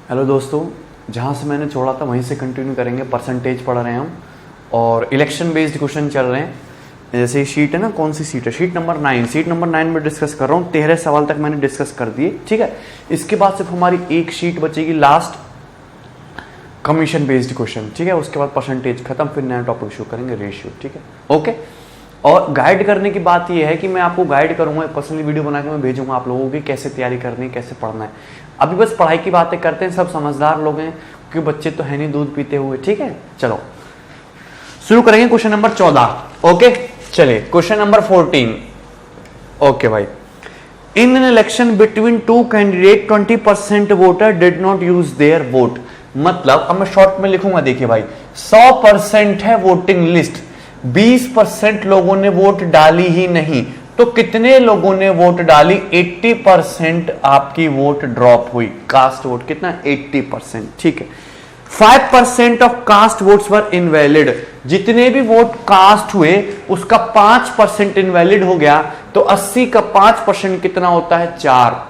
Hello दोस्तों, जहाँ से मैंने छोड़ा था वहीं से कंटिन्यू करेंगे। परसेंटेज पढ़ रहे हैं हम और इलेक्शन बेस्ड क्वेश्चन चल रहे हैं। जैसे शीट है ना, कौन सी शीट है? Sheet number 9। शीट नंबर 9 में डिस्कस कर रहा हूँ। 13 सवाल तक मैंने डिस्कस कर दिए, ठीक है। इसके बाद सिर्फ हमारी एक शीट बचेगी लास्ट, कमीशन बेस्ड क्वेश्चन, ठीक है। उसके बाद परसेंटेज खत्म, फिर नया टॉपिक शुरू करेंगे, रेशियो, ठीक है, ओके। और गाइड करने की बात यह है कि मैं आपको गाइड करूंगा, पर्सनली वीडियो बना के मैं भेजूंगा आप लोगों की कैसे तैयारी करनी है, कैसे पढ़ना है। अभी बस पढ़ाई की बातें करते हैं, सब समझदार लोग हैं क्योंकि बच्चे तो है नहीं दूध पीते हुए, ठीक है। चलो शुरू करेंगे क्वेश्चन नंबर 14, ओके। चलिए क्वेश्चन नंबर 14, ओके भाई। इन an election between two candidate 20% voter did not use their vote. मतलब अब मैं शॉर्ट में लिखूंगा, देखिए भाई, 100% है वोटिंग लिस्ट, 20% लोगों ने वोट डाली ही नहीं, तो कितने लोगों ने वोट डाली? 80% आपकी वोट ड्रॉप हुई। कास्ट वोट कितना? 80%, ठीक है। 5% of cast votes were invalid. जितने भी वोट कास्ट हुए उसका 5% इनवैलिड हो गया, तो 80 का 5% कितना होता है? 4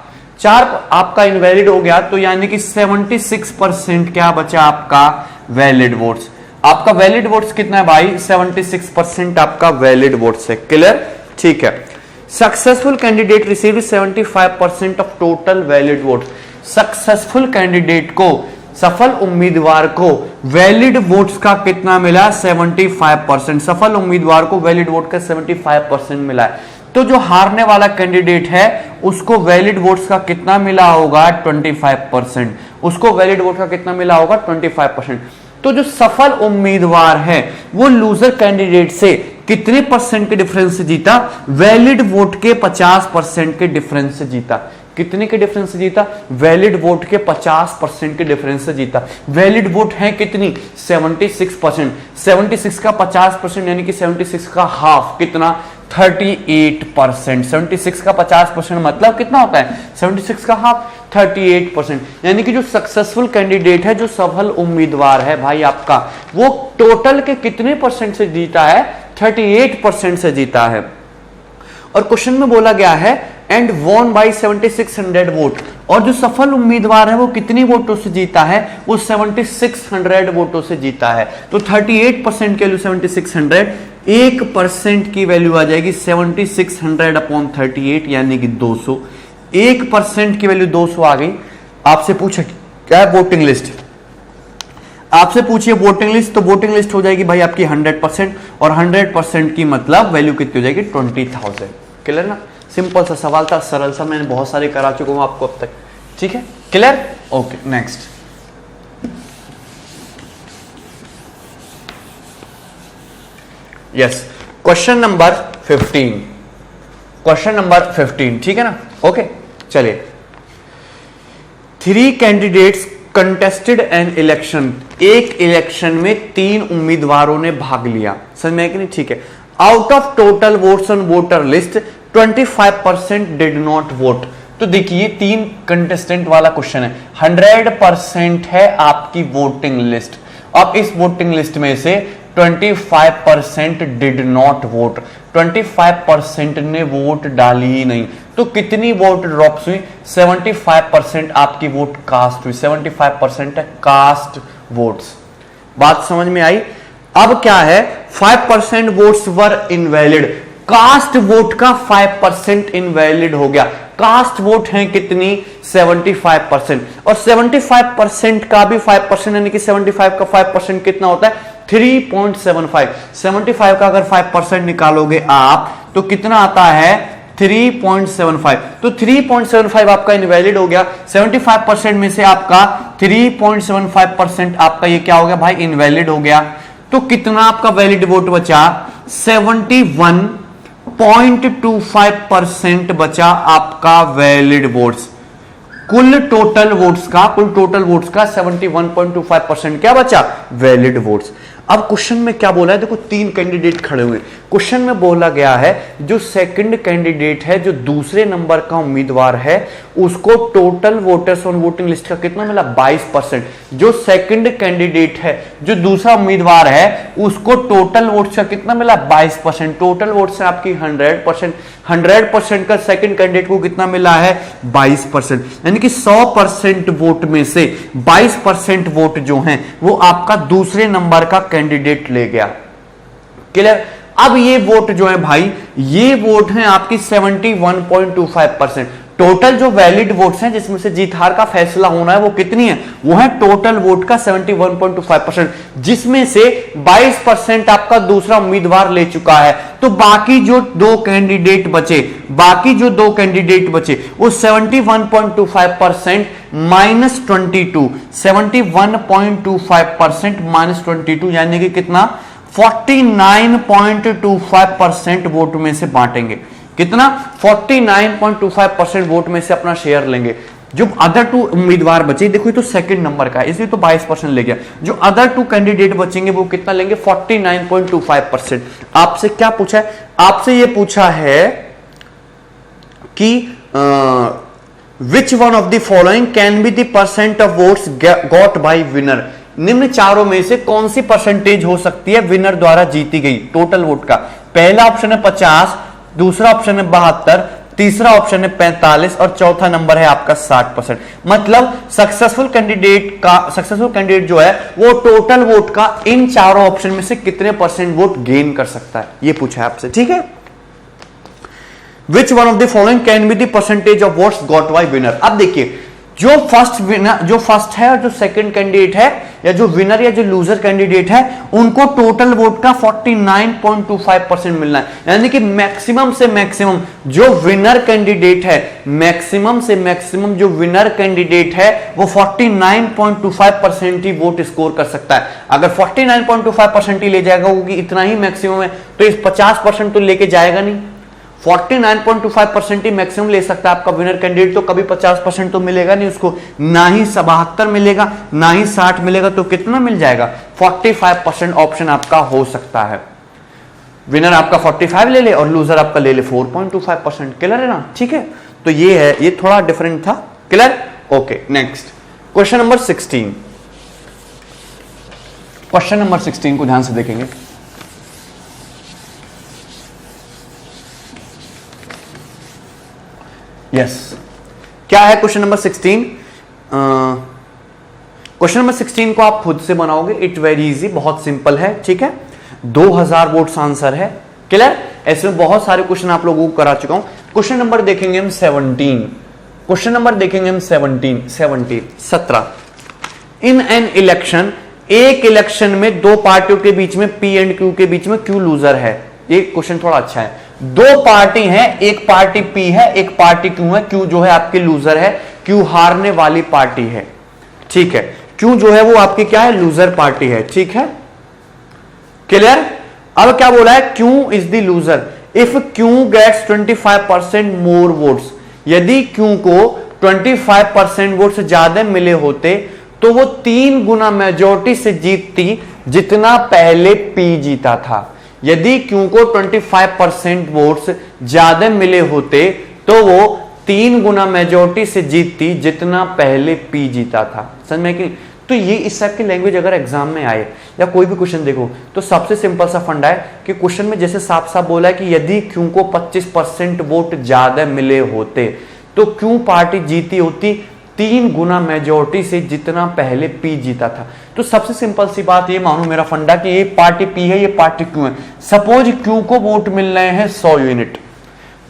आपका इनवैलिड हो गया, तो यानी कि 76% क्या बचा आपका? Valid votes. आपका वैलिड वोट्स कितना है भाई? 76% आपका वैलिड वोट्स है। क्लियर? ठीक है। Successful candidate receive 75% of total valid vote. Successful candidate को, सफल उम्मीदवार को वैलिड वोट्स का कितना मिला? 75%। सफल उम्मीदवार को वैलिड वोट का 75% मिला है। तो जो हारने वाला कैंडिडेट है उसको वैलिड वोट्स का कितना मिला होगा? 25%। उसको वैलिड वोट का कितना मिला होगा? 25%। तो जो सफल उम्मीदवार है वो लूजर कैंडिडेट से कितने परसेंट के डिफरेंस से जीता? वैलिड वोट के 50% के डिफरेंस से जीता। कितने के डिफरेंस से जीता? वैलिड वोट के 50% के डिफरेंस से जीता। वैलिड वोट है कितनी? 76%। 76 का 50% यानी कि 76 का हाफ कितना? 38%। 76 का 50% मतलब कितना होता है? 76 का हाफ 38%। यानी कि जो सक्सेसफुल कैंडिडेट है, जो सफल उम्मीदवार है भाई आपका, वो टोटल के कितने परसेंट से जीता है? 38% से जीता है। और क्वेश्चन में बोला गया है एंड वॉन बाई 7600 वोट। और जो सफल उम्मीदवार है वो कितनी वोटों से जीता है? वो 7600 वोटों से जीता है। तो 38% की वैल्यू 7600, 1% की वैल्यू आ जाएगी 7600 अपॉन 38 यानी कि 200। 1% की वैल्यू 200 आ गई। आपसे पूछा क्या है? Voting list. आपसे पूछिए वोटिंग लिस्ट, तो वोटिंग लिस्ट हो जाएगी भाई आपकी 100%, और 100% की मतलब वैल्यू कितनी हो जाएगी? 20,000। क्लियर ना? सिंपल सा सवाल था, सरल सा, मैंने बहुत सारे करा चुका हूं आपको अब तक, ठीक है। Clear? Okay, next. Yes, question number 15। Question number 15, ठीक है ना? ओके, चलिए। 3 कैंडिडेट्स कंटेस्टेड एन इलेक्शन। एक इलेक्शन में 3 उम्मीदवारों ने भाग लिया। समझ में है कि नहीं? ठीक है। Out of total votes on voter list 25% did not vote. तो देखिए 3 कंटेस्टेंट वाला क्वेश्चन है, 100% है आपकी वोटिंग लिस्ट। अब इस वोटिंग लिस्ट में से 25% डिड नॉट वोट, 25% ने वोट डाली ही नहीं, तो कितनी वोट ड्रॉप्स हुई? 75% आपकी वोट कास्ट हुई। 75% है कास्ट वोट्स। बात समझ में आई? अब क्या है? 5% votes were invalid. Cast vote का 5% इनवैलिड हो गया। कास्ट वोट है कितनी? 75%। और 75% का भी 5% यानी कि 75 का 5% कितना होता है? 3.75। 75 का अगर 5% निकालोगे आप तो कितना आता है? 3.75। तो 3.75 आपका इनवैलिड हो गया। 75% में से आपका 3.75% आपका ये क्या हो गया भाई? इनवैलिड हो गया। तो कितना आपका वैलिड वोट बचा? 71.25% बचा आपका वैलिड वोट्स। कुल टोटल वोट्स का 71.25% क्या बचा? Valid votes. अब क्वेश्चन में क्या बोला है, देखो 3 कैंडिडेट खड़े हुए। क्वेश्चन में बोला गया है जो सेकंड कैंडिडेट है, जो दूसरे नंबर का उम्मीदवार है, उसको total voters on voting list का कितना मिला, 22%। जो सेकंड कैंडिडेट है, जो दूसरा उम्मीदवार है, उसको टोटल वोट्स का कितना मिला, 22%। टोटल वोट्स है आपकी 100%। 100% का सेकंड कैंडिडेट को कितना मिला है, 22%। यानी कि 100% वोट में से 22% वोट जो हैं वो आपका दूसरे नंबर का कैंडिडेट ले गया। क्लियर। अब ये वोट जो है भाई, ये वोट हैं आपकी 71.25%। टोटल जो वैलिड वोट्स हैं जिसमें से जीत हार का फैसला होना है वो कितनी है, वो है टोटल वोट का 71.25%, जिसमें से 22% आपका दूसरा उम्मीदवार ले चुका है। तो बाकी जो दो कैंडिडेट बचे, वो 71.25% माइनस 22, 71.25% माइनस 22 यानी कि कितना, 49.25% वोट में से बांटेंगे। कितना, 49.25% वोट में से अपना शेयर लेंगे। जो अदर 2 उम्मीदवार बचे, देखो ये तो सेकंड नंबर का है इसलिए तो 22% ले गया। जो अदर 2 कैंडिडेट बचेंगे वो कितना लेंगे, 49.25%। आपसे क्या पूछा है, आपसे ये पूछा है कि which one of the following can be the percent of votes got by winner. निम्न चारों में से कौन सी परसेंटेज हो सकती है विनर द्वारा जीती गई टोटल वोट का। पहला ऑप्शन है 50, दूसरा ऑप्शन है 72, तीसरा ऑप्शन है 45 और चौथा नंबर है आपका 60%। मतलब सक्सेसफुल कैंडिडेट जो है वो टोटल वोट का इन चारों ऑप्शन में से कितने परसेंट वोट गेन कर सकता है, ये पूछा है आपसे। ठीक है, which one of the following can be the percentage of votes got by winner. अब देखिए जो फर्स्ट है और जो सेकंड कैंडिडेट है, या जो विनर या जो लूजर कैंडिडेट है, उनको टोटल वोट का 49.25% मिलना है। यानी कि मैक्सिमम से मैक्सिमम जो विनर कैंडिडेट है, मैक्सिमम से मैक्सिमम जो विनर कैंडिडेट है वो 49.25% ही वोट स्कोर कर सकता है। अगर 49.25% ही ले जाएगा, क्योंकि इतना ही मैक्सिमम है, तो इस 50% तो लेके जाएगा नहीं। 49.25% ही मैक्सिमम ले सकता है आपका विनर कैंडिडेट, तो कभी 50% तो मिलेगा नहीं उसको, ना ही 72 मिलेगा, ना ही 60 मिलेगा, तो कितना मिल जाएगा, 45% ऑप्शन आपका हो सकता है। विनर आपका 45 ले ले और लूजर आपका ले ले 4.25%। क्लियर है ना। ठीक है, तो ये है, ये थोड़ा डिफरेंट था। Clear, okay. Next question number 16। Question number 16 को ध्यान से देखेंगे। यस, क्या है क्वेश्चन नंबर 16? क्वेश्चन नंबर 16 को आप खुद से बनाओगे, इट वेरी इजी, बहुत सिंपल है। ठीक है, 2000 वोट्स आंसर है। क्लियर, ऐसे में बहुत सारे क्वेश्चन आप लोगों को करा चुका हूं। क्वेश्चन नंबर देखेंगे हम 17। क्वेश्चन नंबर देखेंगे हम 17। इन एन इलेक्शन, एक इलेक्शन में दो पार्टियों के बीच में P एंड Q के बीच में Q लूजर है। ये क्वेश्चन थोड़ा अच्छा है। दो पार्टी हैं, एक पार्टी P है, एक पार्टी Q है। Q जो है आपकी लूजर है, Q हारने वाली पार्टी है। ठीक है, Q जो है वो आपकी क्या है, लूजर पार्टी है। ठीक है, क्लियर। अब क्या बोला है, Q is the loser if Q gets 25% more votes. यदि Q को 25% वोट्स ज्यादा मिले होते तो वो 3 गुना मेजोरिटी से जीतती जितना पहले P जीता था। यदि Q को 25% वोट्स ज्यादा मिले होते तो वो 3 गुना मेजोरिटी से जीतती जितना पहले P जीता था। समझ में कि? तो ये इस टाइप की लैंग्वेज अगर एग्जाम में आए या कोई भी क्वेश्चन देखो तो सबसे सिंपल सा फंडा है कि क्वेश्चन में जैसे साफ साफ बोला है कि यदि Q को 25% वोट ज्यादा मिले होते तो Q पार्टी जीती होती 3 गुना मेजोरिटी से जितना पहले P जीता था। तो सबसे सिंपल सी बात ये मानो मेरा फंडा कि ये पार्टी P है, ये पार्टी Q है। सपोज Q को वोट मिल रहे हैं 100 यूनिट,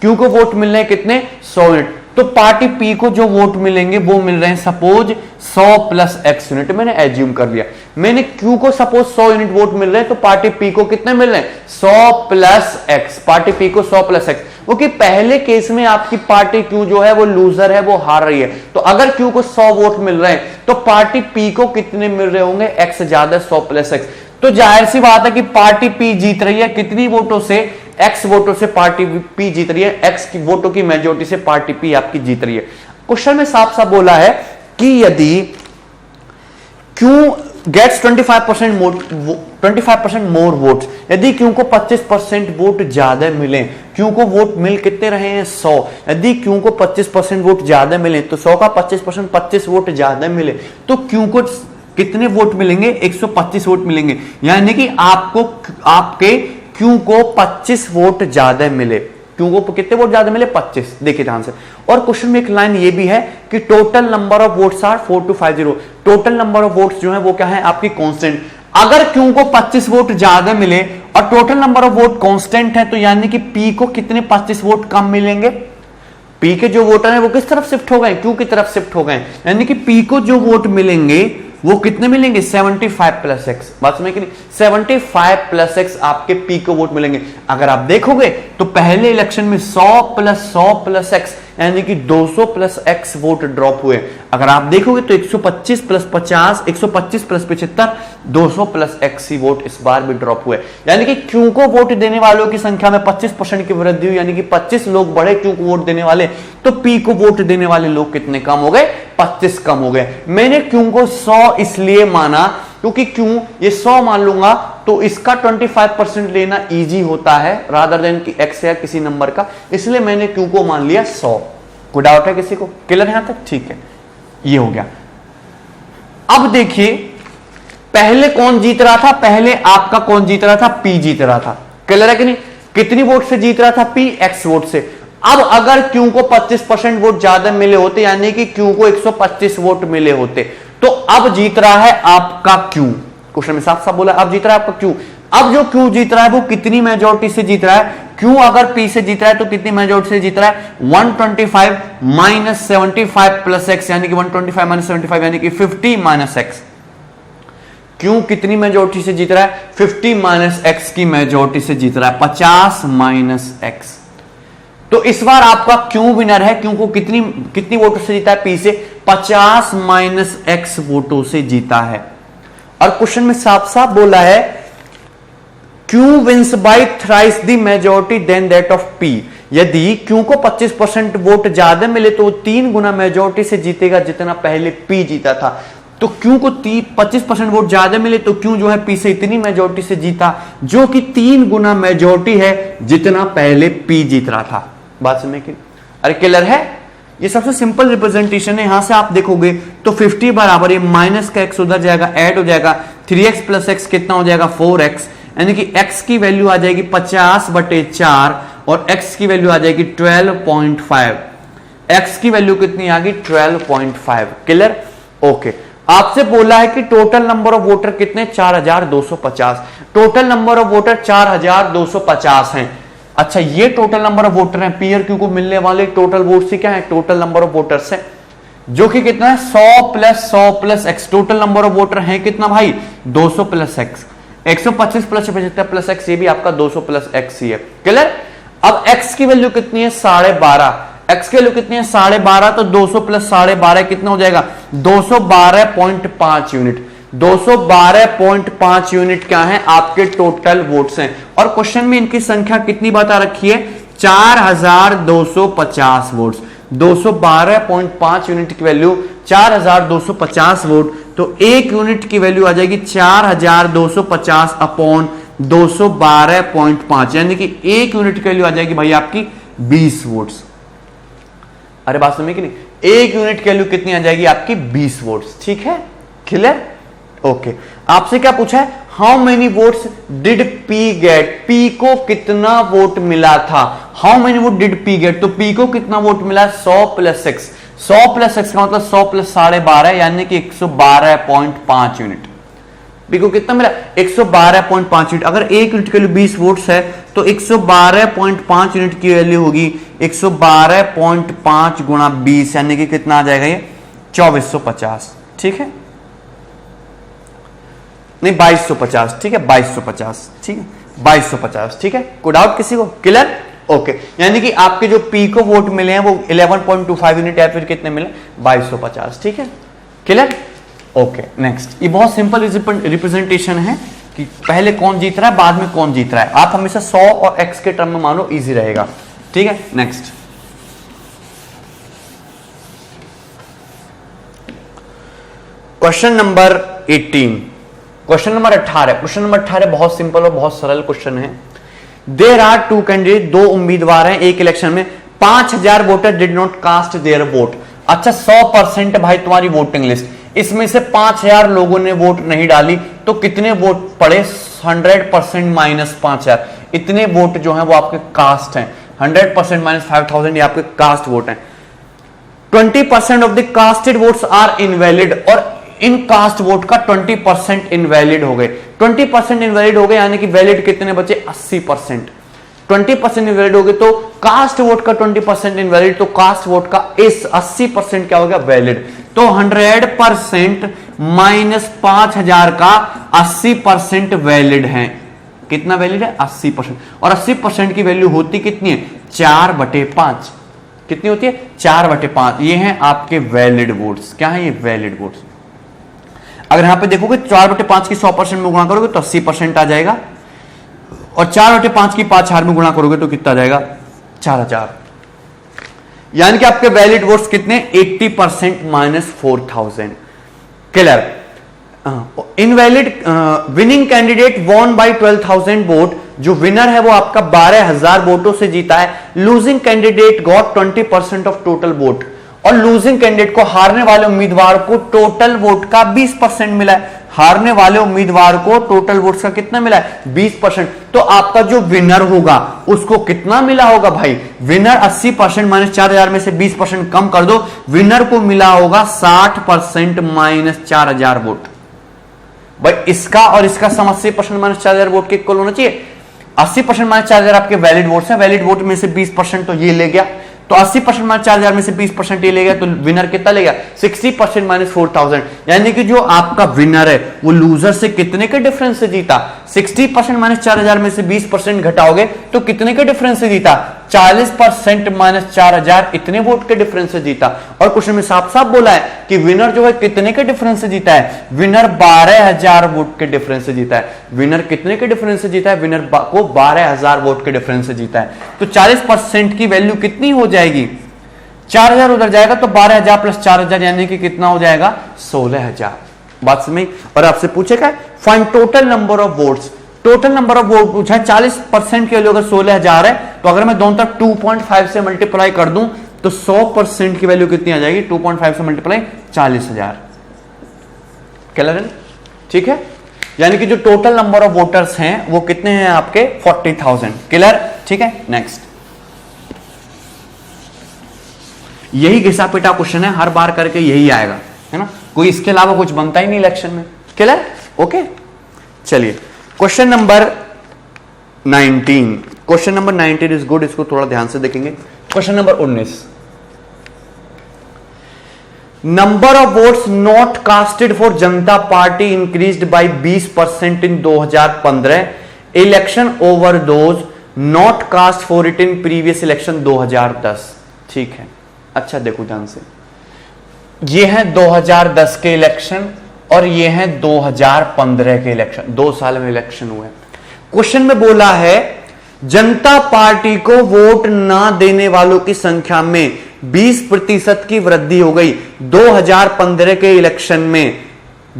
Q को वोट मिल रहे हैं कितने, 100 यूनिट। तो पार्टी P को जो वोट मिलेंगे वो मिल रहे हैं सपोज 100 प्लस x यूनिट। मैंने एज्यूम कर लिया, मैंने Q को सपोज 100 यूनिट वोट मिल रहे हैं तो पार्टी P को कितने मिल रहे हैं, 100 प्लस x। पार्टी P को 100 प्लस x, क्योंकि पहले केस में आपकी पार्टी Q जो है वो लूजर है, वो हार रही है। तो अगर Q को 100 वोट मिल रहे हैं तो पार्टी P को कितने मिल रहे होंगे, x ज्यादा, 100 प्लस x। तो जाहिर सी बात है कि पार्टी P जीत रही है कितनी वोटों से, x वोटों से पार्टी P जीत रही है, x की वोटों की मेजोरिटी से पार्टी P आपकी जीत रही है। क्वेश्चन में साफ साफ बोला है कि यदि Q गेट्स 25% 25% मोर वोट्स। यदि क्यू को 25% वोट ज्यादा मिले, क्यू को वोट मिल कितने रहे हैं 100, यदि क्यू को 25% वोट ज्यादा मिले तो 100 का 25% 25 वोट ज्यादा मिले तो क्यू को कितने वोट मिलेंगे 125 वोट मिलेंगे। यानी कि आपको आपके क्यू को 25 वोट ज्यादा मिले, क्यू को कितने वोट ज्यादा मिले 25। देखिए ध्यान से। और क्वेश्चन में एक लाइन ये भी है कि total number of votes are 4250। Total number of votes जो है वो क्या है आपकी कांस्टेंट। अगर क्यू को 25 वोट ज्यादा मिले और total number of vote constant है तो यानी कि पी को कितने 25 वोट कम मिलेंगे। पी के जो वोटर हैं वो किस तरफ शिफ्ट हो गए, क्यू की तरफ शिफ्ट हो गए। यानी कि पी को जो वोट मिलेंगे वो कितने मिलेंगे 75 प्लस एक्स। बात समझ कि नहीं, 75 प्लस एक्स आपके पी को वोट मिलेंगे। अगर आप देखोगे तो पहले इलेक्शन में 100 प्लस एक्स यानी कि 200 प्लस एक्स वोट ड्रॉप हुए। अगर आप देखोगे तो 125 प्लस 50, 125 प्लस 75, 200 प्लस एक्स ही वोट इस बार भी ड्रॉप हुए। यानी कि क्यू को वोट देने वालों की संख्या में 25% की वृद्धि हुई, यानी कि 25 लोग बढ़े क्यू को वोट देने वाले, तो पी को वोट देने वाले लोग कितने कम हो गए 25 कम हो गए। मैंने क्यू को 100 इसलिए माना क्योंकि क्यों ये 100 मान लूंगा तो इसका 25% लेना इजी होता है रादर देन कि एक्स या किसी नंबर का, इसलिए मैंने क्यू को मान लिया 100। कोई डाउट है किसी को, क्लियर यहां तक, ठीक है ये हो गया। अब देखिए पहले कौन जीत रहा था, पहले आपका कौन जीत रहा था, पी जीत रहा था, क्लियर है कि नहीं। कितनी वोट से जीत रहा था पी, एक्स वोट से। अब अगर क्यू को 25% वोट ज्यादा मिले होते यानी कि क्यू को 125 वोट मिले होते तो अब जीत रहा है आपका क्यू। क्वेश्चन में साफ साफ बोला अब जीत रहा है आपका क्यू। अब जो क्यू जीत रहा है वो कितनी मेजोरिटी से जीत रहा है, क्यू अगर पी से जीत रहा है तो कितनी मेजोरिटी से जीत रहा है 125 माइनस 75 प्लस एक्स यानी कि 125 माइनस 75 यानी कि 50 माइनस एक्स। क्यू कितनी मेजोरिटी से जीत रहा है 50 माइनस एक्स की मेजोरिटी से जीत रहा है 50 माइनस एक्स। तो इस बार आपका क्यू विनर है, क्यू को कितनी वोटों से जीता है पी से 50 माइनस एक्स वोटों से जीता है। और क्वेश्चन में साफ साफ बोला है Q wins by thrice the majority then that of P. यदि क्यू को 25% वोट ज्यादा मिले तो 3 गुना मेजोरिटी से जीतेगा जितना पहले पी जीता था। तो क्यू को 25% वोट ज्यादा मिले तो क्यू जो है पी से इतनी मेजोरिटी से जीता जो कि 3 गुना मेजोरिटी है जितना पहले पी जीत रहा था। बात समझ में, अरे क्लियर है। ये सबसे सिंपल रिप्रेजेंटेशन है। यहां से आप देखोगे तो 50 बराबर ये माइनस का एक्स उधर जाएगा ऐड हो जाएगा 3x प्लस एक्स कितना हो जाएगा 4x, यानी कि x की वैल्यू आ जाएगी 50/4 और x की वैल्यू आ जाएगी 12.5। x की वैल्यू कितनी आ गई 12.5, क्लियर ओके। आपसे बोला है कि टोटल नंबर ऑफ वोटर कितने 4250। टोटल नंबर ऑफ वोटर 4250 हैं। अच्छा ये टोटल नंबर ऑफ वोटर हैं, पी और क्यू को मिलने वाले टोटल वोट से क्या है टोटल नंबर ऑफ वोटर्स है जो कि कितना है 100 plus x. Total number of voter है कितना भाई 200 plus x. 125 plus 75 plus x, ये भी आपका 200 प्लस एक्स ही है, क्लियर। अब एक्स की वैल्यू कितनी है 12.5, एक्स की वैल्यू कितनी है 12.5 तो 200 प्लस 12.5 कितना हो जाएगा 212.5 यूनिट। 212.5 यूनिट क्या है आपके टोटल वोट्स हैं। और क्वेश्चन में इनकी संख्या कितनी बता रखी है 4250 वोट्स। 212.5 यूनिट की वैल्यू 4250 वोट, तो एक यूनिट की वैल्यू आ जाएगी 4250 अपॉन 212.5 यानी कि एक यूनिट की वैल्यू आ जाएगी भाई आपकी 20 वोट्स। अरे बात समझे कि नहीं, एक यूनिट की वैल्यू कितनी आ जाएगी आपकी 20 वोट्स, ठीक है क्लियर ओके। आपसे क्या पूछा है how many votes did P get, P को कितना वोट मिला था। How many vote did P get, तो पी को कितना वोट मिला 100 प्लस एक्स। 100 प्लस एक्स का मतलब 100 प्लस 12.5 यानी कि 112.5 यूनिट। पी को कितना मिला 112.5 यूनिट। अगर एक यूनिट के लिए 20 वोट्स है तो 112.5 यूनिट की वैल्यू होगी 112.5 गुणा 20 यानी कि कितना आ जाएगा ये 2450, ठीक है नहीं 2250, ठीक है 2250, ठीक है 2250, ठीक है। कोई डाउट किसी को, क्लियर ओके। यानी कि आपके जो पी को वोट मिले हैं वो 11.25 यूनिट या फिर कितने मिले 2250, ठीक है क्लियर ओके। नेक्स्ट, ये बहुत सिंपल रिप्रेजेंटेशन है कि पहले कौन जीत रहा है बाद में कौन जीत रहा है। आप हमेशा 100 और x के टर्म में मानो इजी रहेगा, ठीक है। Next question number 18। Question number 18, question number 18 बहुत सिंपल और बहुत सरल क्वेश्चन है। देयर आर टू कैंडिडेट, दो उम्मीदवार हैं एक इलेक्शन में, 5000 voter did not cast their vote. अच्छा 100% भाई तुम्हारी वोटिंग लिस्ट, इसमें से 5000 लोगों ने वोट नहीं डाली तो कितने वोट पड़े? 100% माइनस 5000, इतने वोट जो हैं वो आपके कास्ट हैं। 100% माइनस 5000 ये आपके कास्ट वोट हैं। 20% of the casted votes are invalid, और इन कास्ट वोट का 20% इनवैलिड हो गए। 20% इनवैलिड हो गए यानी कि वैलिड कितने बचे? 80%। 20% इनवैलिड हो गए तो कास्ट वोट का 20% इनवैलिड, तो कास्ट वोट का इस 80% क्या हो गया? वैलिड। तो 100% माइनस 5000 का 80% वैलिड है। कितना वैलिड है? 80%। और 80% की वैल्यू होती कितनी है? 4/5। कितनी होती है? 4/5। ये हैं आपके वैलिड वोट्स। क्या है ये? Valid votes. अगर यहां पे देखोगे 4/5 की 100% में गुणा करोगे तो 80% आ जाएगा, और 4/5 की 5000 में गुणा करोगे तो कितना आ जाएगा? 4000। यानी कि आपके वैलिड वोट्स कितने? 80% minus 4000। Clear? Invalid winning candidate won by 12,000 vote, जो विनर है वो आपका 12,000 वोटों से जीता है। Losing candidate got 20% of total vote, और लूजिंग कैंडिडेट को, हारने वाले उम्मीदवार को टोटल वोट का 20% मिला है। हारने वाले उम्मीदवार को टोटल वोट्स का कितना मिला है? 20%। तो आपका जो विनर होगा उसको कितना मिला होगा भाई? विनर 80% माइनस 4000 में से 20% कम कर दो, विनर को मिला होगा 60% माइनस 4000 वोट। भाई इसका और इसका सम 80% माइनस 4000 वोट के इक्वल होना चाहिए। 80% माइनस 4000 आपके वैलिड वोट्स हैं, वैलिड वोट में से 20% तो ये ले गया, तो 80% माइनस 4000 में से 20% ये ले गया, तो विनर कितना ले गया? 60% माइनस 4000। यानी कि जो आपका विनर है वो लूजर से कितने के डिफरेंस से जीता? 60% माइनस 4000 में से 20% घटाओगे तो कितने के डिफरेंस से जीता? 40% माइनस 4000, इतने वोट के डिफरेंस से जीता। और क्वेश्चन में साफ साफ बोला है कि विनर जो है कितने के डिफरेंस से जीता है? विनर 12000 वोट के डिफरेंस से जीता है। विनर कितने के डिफरेंस से जीता है? विनर को 12000 वोट के डिफरेंस से जीता है। तो 40% की वैल्यू कितनी हो जाएगी? 4000 उधर जाएगा तो 12000 प्लस 4000 यानी कि कितना हो जाएगा? 16000। बात समझ? और आपसे पूछेगा find total number of votes. Total number of vote पूछा है, 40% के वैल्यू अगर 16000 है तो अगर मैं दोनों तरफ 2.5 से मल्टीप्लाई कर दूं तो 100% की वैल्यू कितनी आ जाएगी? 2.5 से मल्टीप्लाई 40000। क्लियर है? ठीक है। यानी कि जो टोटल नंबर ऑफ वोटर्स हैं वो कितने हैं आपके? 40,000। क्लियर? ठीक है। नेक्स्ट, यही घिसा पिटा क्वेश्चन है, हर बार करके यही आएगा, है ना? कोई इसके अलावा कुछ बनता ही नहीं इलेक्शन में। क्लियर? ओके, चलिए question number 19। Question number 19 is good, इसको थोड़ा ध्यान से देखेंगे। Question number 19, number of votes not casted for Janata Party increased by 20% in 2015, election over those not cast for it in previous election 2010। ठीक है, अच्छा देखो ध्यान से, ये है 2010 के इलेक्शन और ये है 2015 के इलेक्शन, 2 साल में इलेक्शन हुए। क्वेश्चन में बोला है जनता पार्टी को वोट ना देने वालों की संख्या में 20% की वृद्धि हो गई 2015 के इलेक्शन में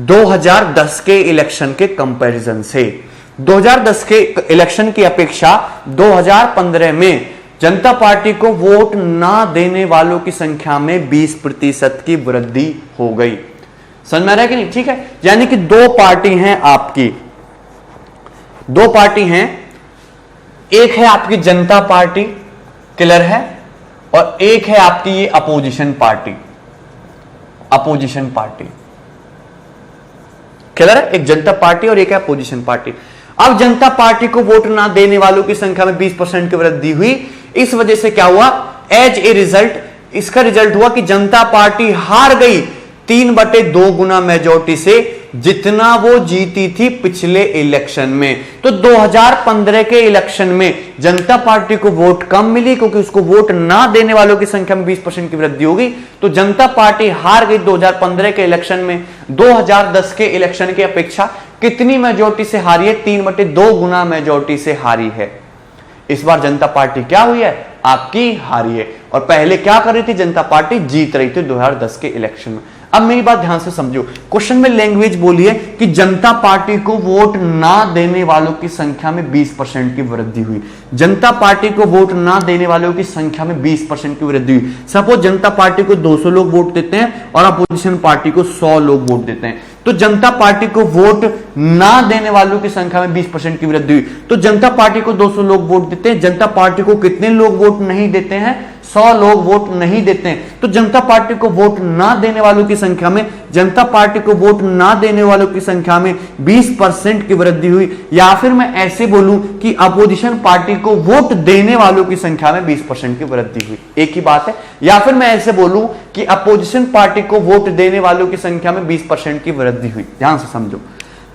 2010 के इलेक्शन के कंपैरिजन से। 2010 के इलेक्शन की अपेक्षा 2015 में जनता पार्टी को वोट ना देने वालों की संख्या में 20% की वृद्धि हो गई। समझ में आ रहा है कि नहीं? ठीक है, यानी कि 2 पार्टी हैं आपकी, 2 पार्टी हैं, एक है आपकी जनता पार्टी, क्लियर है, और एक है आपकी ये opposition party, opposition party, clear है? एक जनता पार्टी और एक है अपोजिशन पार्टी। अब जनता पार्टी को वोट ना देने वालों की संख्या में 20% की वृद्धि हुई, इस वजह से क्या हुआ? एज ए रिजल्ट, इसका रिजल्ट हुआ कि जनता पार्टी हार गई 3/2 गुना मेजॉरिटी से, जितना वो जीती थी पिछले इलेक्शन में। तो 2015 के इलेक्शन में जनता पार्टी को वोट कम मिली क्योंकि उसको वोट ना देने वालों की संख्या में 20% की वृद्धि होगी, तो जनता पार्टी हार गई 2015 के इलेक्शन में। 2010 के इलेक्शन की अपेक्षा कितनी मेजॉरिटी से हारी है? 3/2 गुना मेजॉरिटी से हारी है। इस बार जनता पार्टी क्या हुई है? आपकी हारी है। और पहले क्या कर रही थी जनता पार्टी? जीत रही थी 2010 के इलेक्शन में। अब मेरी बात ध्यान से समझो, क्वेश्चन में लैंग्वेज बोली है कि जनता पार्टी को वोट ना देने वालों की संख्या में 20% की वृद्धि हुई। जनता पार्टी को वोट ना देने वालों की संख्या में 20% की वृद्धि हुई। सपोज जनता पार्टी को 200 लोग वोट देते हैं और अपोजिशन पार्टी को 100 लोग वोट देते हैं, तो जनता पार्टी को वोट ना देने वालों की संख्या में 20% की वृद्धि हुई। तो जनता पार्टी को 200 लोग वोट देते हैं, जनता पार्टी को कितने लोग वोट नहीं देते हैं? 100 लोग वोट नहीं देते हैं। तो जनता पार्टी को वोट ना देने वालों की संख्या में, जनता पार्टी को वोट ना देने वालों की संख्या में 20% की वृद्धि हुई। या फिर मैं ऐसे बोलूं कि अपोजिशन पार्टी को वोट देने वालों की संख्या में 20% की वृद्धि हुई, एक ही बात है। या फिर मैं ऐसे बोलूं कि अपोजिशन पार्टी को वोट देने वालों की संख्या में 20% की वृद्धि हुई। ध्यान से समझो,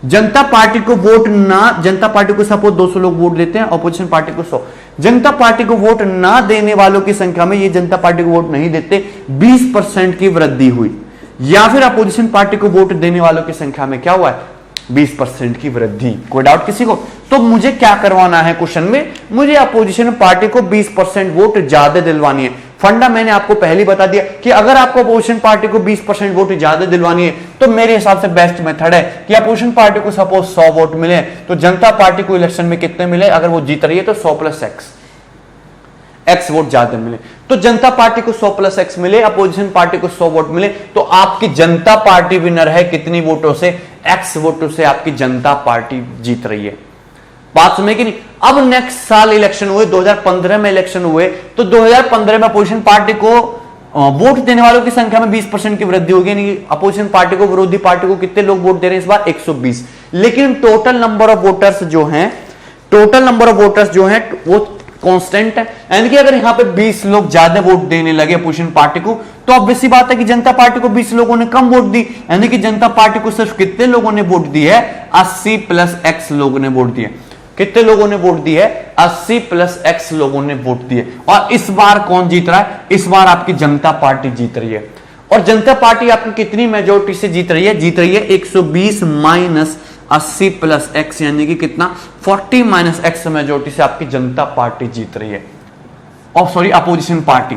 जनता पार्टी को वोट ना, जनता पार्टी को सपोज 200 लोग वोट देते हैं, अपोजिशन पार्टी को 100। जनता पार्टी को वोट ना देने वालों की संख्या में, ये जनता पार्टी को वोट नहीं देते, 20% की वृद्धि हुई। या फिर अपोजिशन पार्टी को वोट देने वालों की संख्या में क्या हुआ है? 20% की वृद्धि। कोई डाउट किसी को? तो मुझे क्या करवाना है क्वेश्चन में? मुझे अपोजिशन पार्टी को 20% वोट ज्यादा दिलवानी है। फंडा मैंने आपको पहले ही बता दिया कि अगर आपको अपोजिशन पार्टी को 20% वोट ज्यादा दिलवानी है तो मेरे हिसाब से बेस्ट मेथड है कि अपोजिशन पार्टी को सपोज 100 वोट मिले तो जनता पार्टी को इलेक्शन में कितने मिले? अगर वो जीत रही है तो 100 + x वोट ज्यादा मिले। तो जनता पार्टी को 100 + x मिले, अपोजिशन पार्टी को 100 वोट मिले, तो आपकी जनता पार्टी विनर है कितनी वोटों से? x वोटों से आपकी जनता पार्टी जीत रही है। बात समझे कि नहीं? अब नेक्स्ट साल इलेक्शन हुए, 2015 में इलेक्शन हुए, तो 2015 में अपोजिशन पार्टी को वोट देने वालों की संख्या में 20% की वृद्धि होगी, यानी अपोजिशन पार्टी को, विरोधी पार्टी को कितने लोग वोट दे रहे हैं इस बार? 120। लेकिन टोटल नंबर ऑफ वोटर्स जो हैं, टोटल नंबर ऑफ वोटर्स जो हैं वो कांस्टेंट है। यानी कि अगर यहां पे 20 लोग ज्यादा वोट देने लगे अपोजिशन पार्टी को, तो ऑब्वियस सी बात है कि जनता पार्टी को 20 लोगों ने कम वोट दी, यानी कि जनता पार्टी को सिर्फ कितने लोगों ने वोट दी है? 80 + x लोगों ने वोट दिए। कितने लोगों ने वोट दी है? 80 + x लोगों ने वोट दिए। और इस बार कौन जीत रहा है? इस बार आपकी जनता पार्टी जीत रही है। और जनता पार्टी आपकी कितनी मेजोरिटी से जीत रही है? जीत रही है 120 - 80 + x, यानी कि कितना? 40 - x मेजोरिटी से आपकी जनता पार्टी जीत रही है। और सॉरी, अपोजिशन पार्टी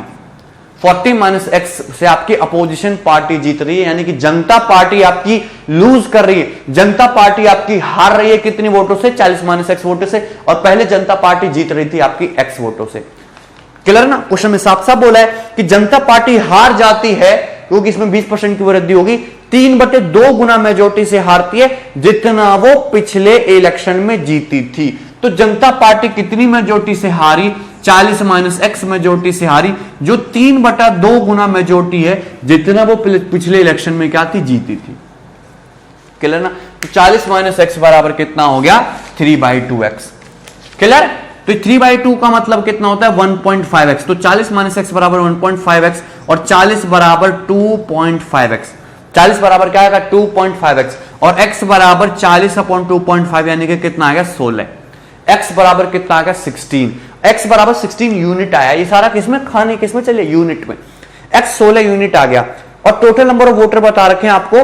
40 - x से आपकी अपोजिशन पार्टी जीत रही है, यानी कि जनता पार्टी आपकी लूज कर रही है। जनता पार्टी आपकी हार रही है कितनी वोटों से? 40 - x वोटों से। और पहले जनता पार्टी जीत रही थी आपकी x वोटों से। क्लियर ना? क्वेश्चन में साफ साफ बोला है कि जनता पार्टी हार जाती है क्योंकि इसमें 20% की वृद्धि होगी, 3/2 गुना मेजोरिटी से हारती है जितना वो पिछले इलेक्शन में जीती थी। तो जनता पार्टी कितनी मेजोरिटी से हारी? 40 - x मेजोरिटी से हारी, जो 3/2 गुना मेजोरिटी है जितना वो पिछले इलेक्शन में क्या थी? जीती थी। क्लियर ना? तो 40 - x बराबर कितना हो गया? 3/2x। क्लियर? तो 3/2 का मतलब कितना होता है? 1.5x। तो 40 - x बराबर 1.5x और 40 बराबर 2.5x। 40 बराबर क्या आएगा? 2.5x और x बराबर 40/2.5 यानी कि कितना आ गया? 16। x बराबर कितना आ गया? 16। x बराबर 16 यूनिट आया। ये सारा किसमें? खाने किसमें? चलिए यूनिट में। x 16 यूनिट आ गया और टोटल नंबर ऑफ वोटर बता रखे हैं आपको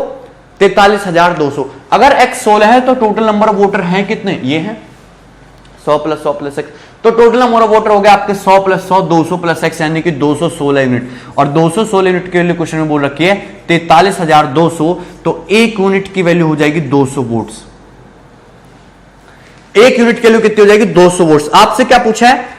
43,200। अगर x 16 है तो टोटल नंबर ऑफ वोटर हैं कितने? ये हैं 100 + 100 + x। तो टोटल नंबर ऑफ वोटर हो गया आपके 100 + 100 200 + x, यानी कि 216 यूनिट। और 216 यूनिट के लिए क्वेश्चन में बोल रखी है 43,200, तो 1 यूनिट की वैल्यू हो जाएगी 200 वोट्स। 1 यूनिट के लिए कितनी हो जाएगी? 200 वोट्स। आपसे क्या पूछा है?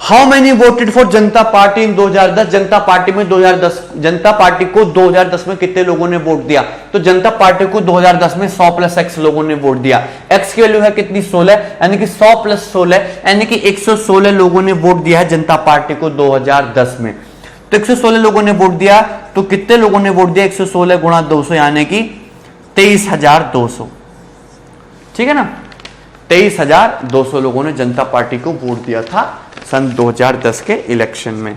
How many voted for Janata party in 2010? Janata party में 2010, जनता पार्टी को 2010 में कितने लोगों ने वोट दिया? तो जनता पार्टी को 2010 में 100 + x लोगों ने वोट दिया। x की वैल्यू है कितनी? 16, यानी कि 100 + 16 यानी कि 116 लोगों ने वोट दिया है जनता पार्टी को 2010 में। तो 116 लोगों ने वोट दिया, तो कितने लोगों ने वोट दिया? 116 × 200 यानी कि 23,200। ठीक है ना? 23,200 लोगों ने जनता पार्टी को वोट दिया था सन 2010 के इलेक्शन में।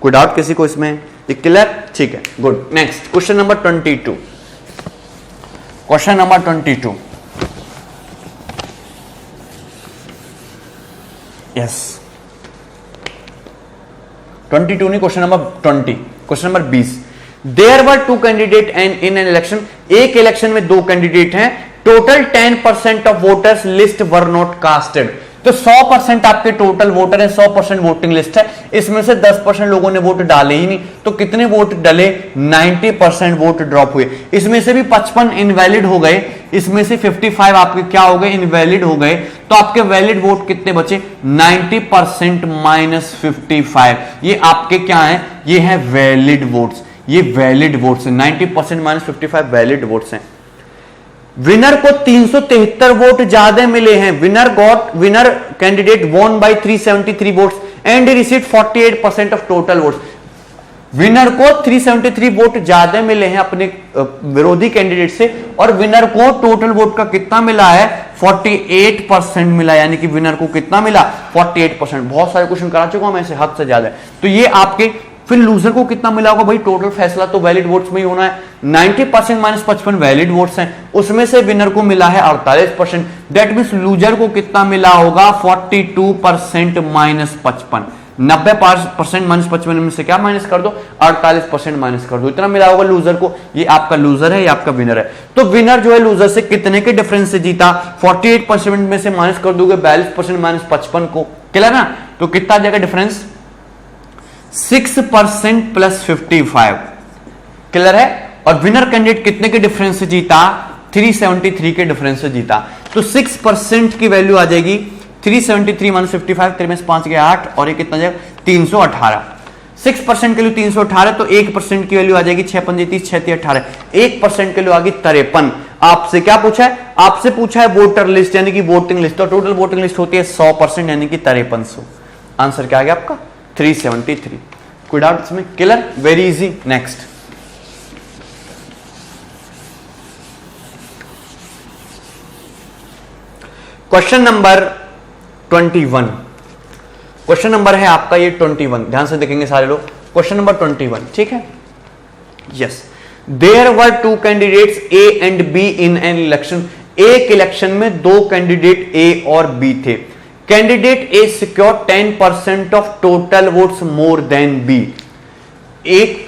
कोई डाउट किसी को इसमें? क्लियर? ठीक है, good. Next question number 22। Question number 22। Yes, 22 नहीं, question number 20। Question number 20। There were 2 candidate and in an election. एक इलेक्शन में 2 कैंडिडेट हैं। Total 10% of voters list were not casted. तो 100% आपके टोटल वोटर है, 100% वोटिंग लिस्ट है, इसमें से 10% लोगों ने वोट डाले ही नहीं, तो कितने वोट डले? 90% वोट ड्रॉप हुए। इसमें से भी 55 इनवैलिड हो गए, इसमें से 55 आपके क्या हो गए? इनवैलिड हो गए। तो आपके वैलिड वोट कितने बचे? 90% माइनस 55, ये आपके क्या है? ये है वैलिड वोट्स, ये वैलिड वोट्स है। 90% माइनस 55 वैलिड वोट्स हैं। विनर को 373 वोट ज्यादा मिले हैं। Winner candidate won by 373 votes and received 48% of total votes. Winner को 373 वोट ज्यादा मिले हैं अपने विरोधी कैंडिडेट से, और विनर को टोटल वोट का कितना मिला है? 48% मिला, यानी कि विनर को कितना मिला? 48%। बहुत सारे क्वेश्चन करा चुका हूं मैं, ऐसे हद से ज्यादा। तो ये आपके, फिर लूजर को कितना मिला होगा भाई? टोटल फैसला तो वैलिड वोट्स में ही होना है। 90% माइनस 55 वैलिड वोट्स हैं, उसमें से विनर को मिला है 48%। दैट मींस लूजर को कितना मिला होगा? 42% माइनस 55। 90% माइनस 55 में से क्या माइनस कर दो? 48% माइनस कर दो, इतना मिला होगा लूजर को। ये आपका लूजर है, ये आपका विनर है। तो विनर जो है लूजर से कितने के डिफरेंस से जीता? 48% में से माइनस कर दोगे 42% माइनस 55 को, क्लियर ना? तो कितना आ जाएगा डिफरेंस? 6% प्लस 55, क्लियर है? और विनर कैंडिडेट कितने के डिफरेंस से जीता? 373 के डिफरेंस से जीता। तो 6% की वैल्यू आ जाएगी 373 माइनस 55, 3 में 5 गया 8, और ये कितना जाएगा? 318। 6% के लिए 318, तो 1% की वैल्यू आ जाएगी 6 5 30 6 3 18। 1% के लिए आ गई 53। आपसे क्या पूछा है? आपसे पूछा है वोटर लिस्ट यानी कि वोटिंग लिस्ट, और टोटल वोटिंग लिस्ट होती है 100% यानी कि 5300। आंसर क्या आ गया आपका? 373। कोई डाउट इसमें? Clear, very easy. Next question number 21। Question number है आपका ये 21, ध्यान से देखेंगे सारे लोग। क्वेश्चन नंबर 21, ठीक है? Yes. There were 2 candidates A and B in an election. एक इलेक्शन में 2 कैंडिडेट ए और बी थे। Candidate A secure 10% of total votes more than B. एक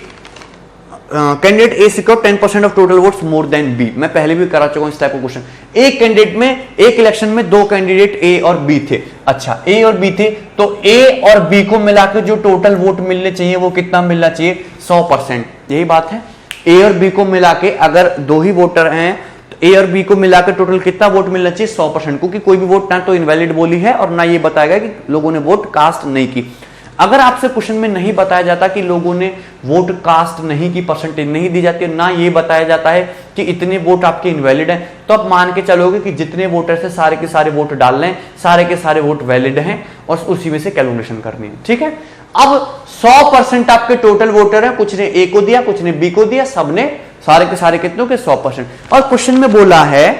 candidate A secure 10% of total votes more than B. मैं पहले भी करा चुका हूं इस टाइप का क्वेश्चन। एक कैंडिडेट में, एक इलेक्शन में 2 कैंडिडेट ए और बी थे। अच्छा, ए और बी थे, तो ए और बी को मिलाकर जो टोटल वोट मिलने चाहिए वो कितना मिलना चाहिए? 100%। यही बात है। ए और बी को मिला के अगर 2 ही वोटर हैं तो ए और बी को मिलाकर टोटल कितना वोट मिलना चाहिए? 100%, क्योंकि कोई भी वोट ना तो इनवैलिड बोली है और ना ये बताएगा कि लोगों ने वोट कास्ट नहीं की। अगर आपसे क्वेश्चन में नहीं बताया जाता कि लोगों ने वोट कास्ट नहीं की, परसेंटेज नहीं दी जाती, ना ये बताया जाता है कि इतने वोट आपके इनवैलिड हैं, तो आप मान के चलोगे कि जितने वोटर से सारे के सारे वोट डाल रहे हैं, सारे के सारे वोट वैलिड हैं और उसी में से कैलकुलेशन करनी है। ठीक है, अब 100% आपके टोटल वोटर हैं, कुछ ने ए को दिया, कुछ ने बी को दिया, सबने सारे के सारे कितनों के 100%। और क्वेश्चन में बोला है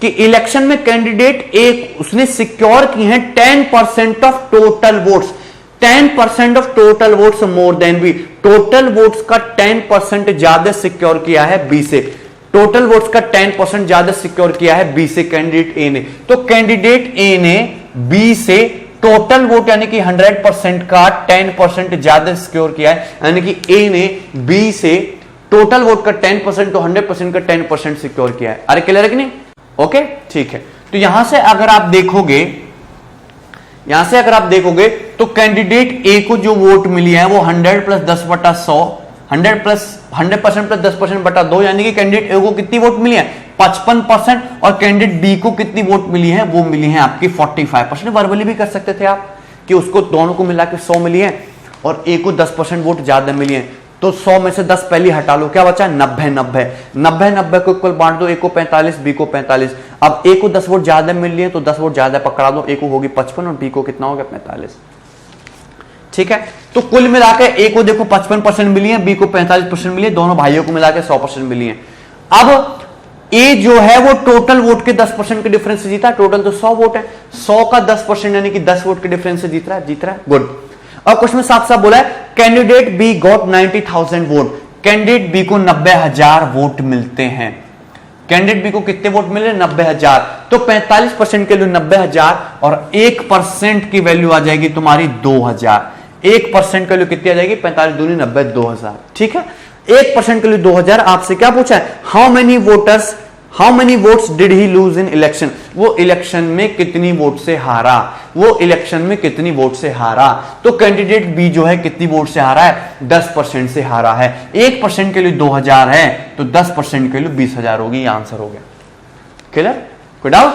कि इलेक्शन में कैंडिडेट ए उसने सिक्योर की है 10% of total votes, 10% of total votes more than B. Total votes का 10% ज्यादा सिक्योर किया है बी से। टोटल वोट्स का 10% ज्यादा सिक्योर किया है बी से कैंडिडेट ए ने। तो कैंडिडेट ए ने बी से टोटल वोट यानी कि 100% का 10% ज्यादा सिक्योर किया है, यानी कि ए ने बी से टोटल वोट का 10% तो 100% का 10% सिक्योर किया है। अरे क्लियर है कि नहीं? ओके, ठीक है। तो यहां से अगर आप देखोगे तो कैंडिडेट ए को जो वोट मिली है वो 100 प्लस 10/100, 100% प्लस 10%/2, यानी कि कैंडिडेट ए को कितनी वोट मिली है? 55%। और कैंडिडेट बी को कितनी वोट मिली है? वो मिली है आपकी 45%। वर्बली भी कर सकते थे आप कि उसको दोनों को मिला के 100 मिली है और ए को 10% वोट ज्यादा मिली है, तो 100 में से 10 पहले हटा लो, क्या बचा? 90 को इक्वल बांट दो, ए को 45, बी को 45। अब ए को 10 वोट ज्यादा मिल रही है तो 10 वोट ज्यादा पकड़ा दो, ए को होगी 55 और बी को कितना हो गया? 45। ठीक है, तो कुल मिलाकर ए को देखो 55% मिली है, बी को 45% मिली है, दोनों भाइयों को मिलाकर 100% मिली है। अब ए जो है वो टोटल वोट के 10% के डिफरेंस से जीता, टोटल तो 100 वोट है, 100 का 10% यानी कि 10 वोट के डिफरेंस से जीत रहा है। गुड। और क्वेश्चन में साफ साफ बोला है candidate B got 90,000 vote. Candidate B को 90,000 वोट मिलते हैं। कैंडिडेट बी को कितने वोट मिले? 90,000। तो 45% के लिए 90,000 और 1% की वैल्यू आ जाएगी तुम्हारी 2,000। 1% के लिए कितनी आ जाएगी? 45 दूनी 90, 2,000। ठीक है, 1% के लिए 2,000। आपसे क्या पूछा है? How how many votes did he lose in election, वो इलेक्शन में कितनी वोट से हारा, वो इलेक्शन में कितनी वोट से हारा। तो कैंडिडेट बी जो है कितनी वोट से हारा है, 10% से हारा है। 1% के लिए 2000 है तो 10% के लिए 20,000 होगी, ये आंसर हो गया। क्लियर, कोई doubt?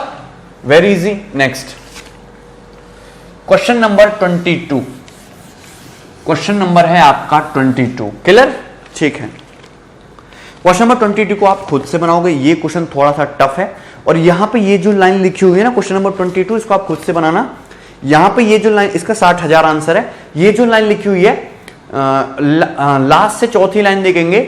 Very easy. Next question number 22, question number है आपका 22। क्लियर, ठीक है। क्वेश्चन नंबर 22 को आप खुद से बनाओगे, ये क्वेश्चन थोड़ा सा टफ है। और यहां पे ये जो लाइन लिखी हुई है ना क्वेश्चन नंबर 22, इसको आप खुद से बनाना। यहां पे ये जो लाइन, इसका 60,000 आंसर है। ये जो लाइन लिखी हुई है लास्ट से चौथी लाइन देखेंगे,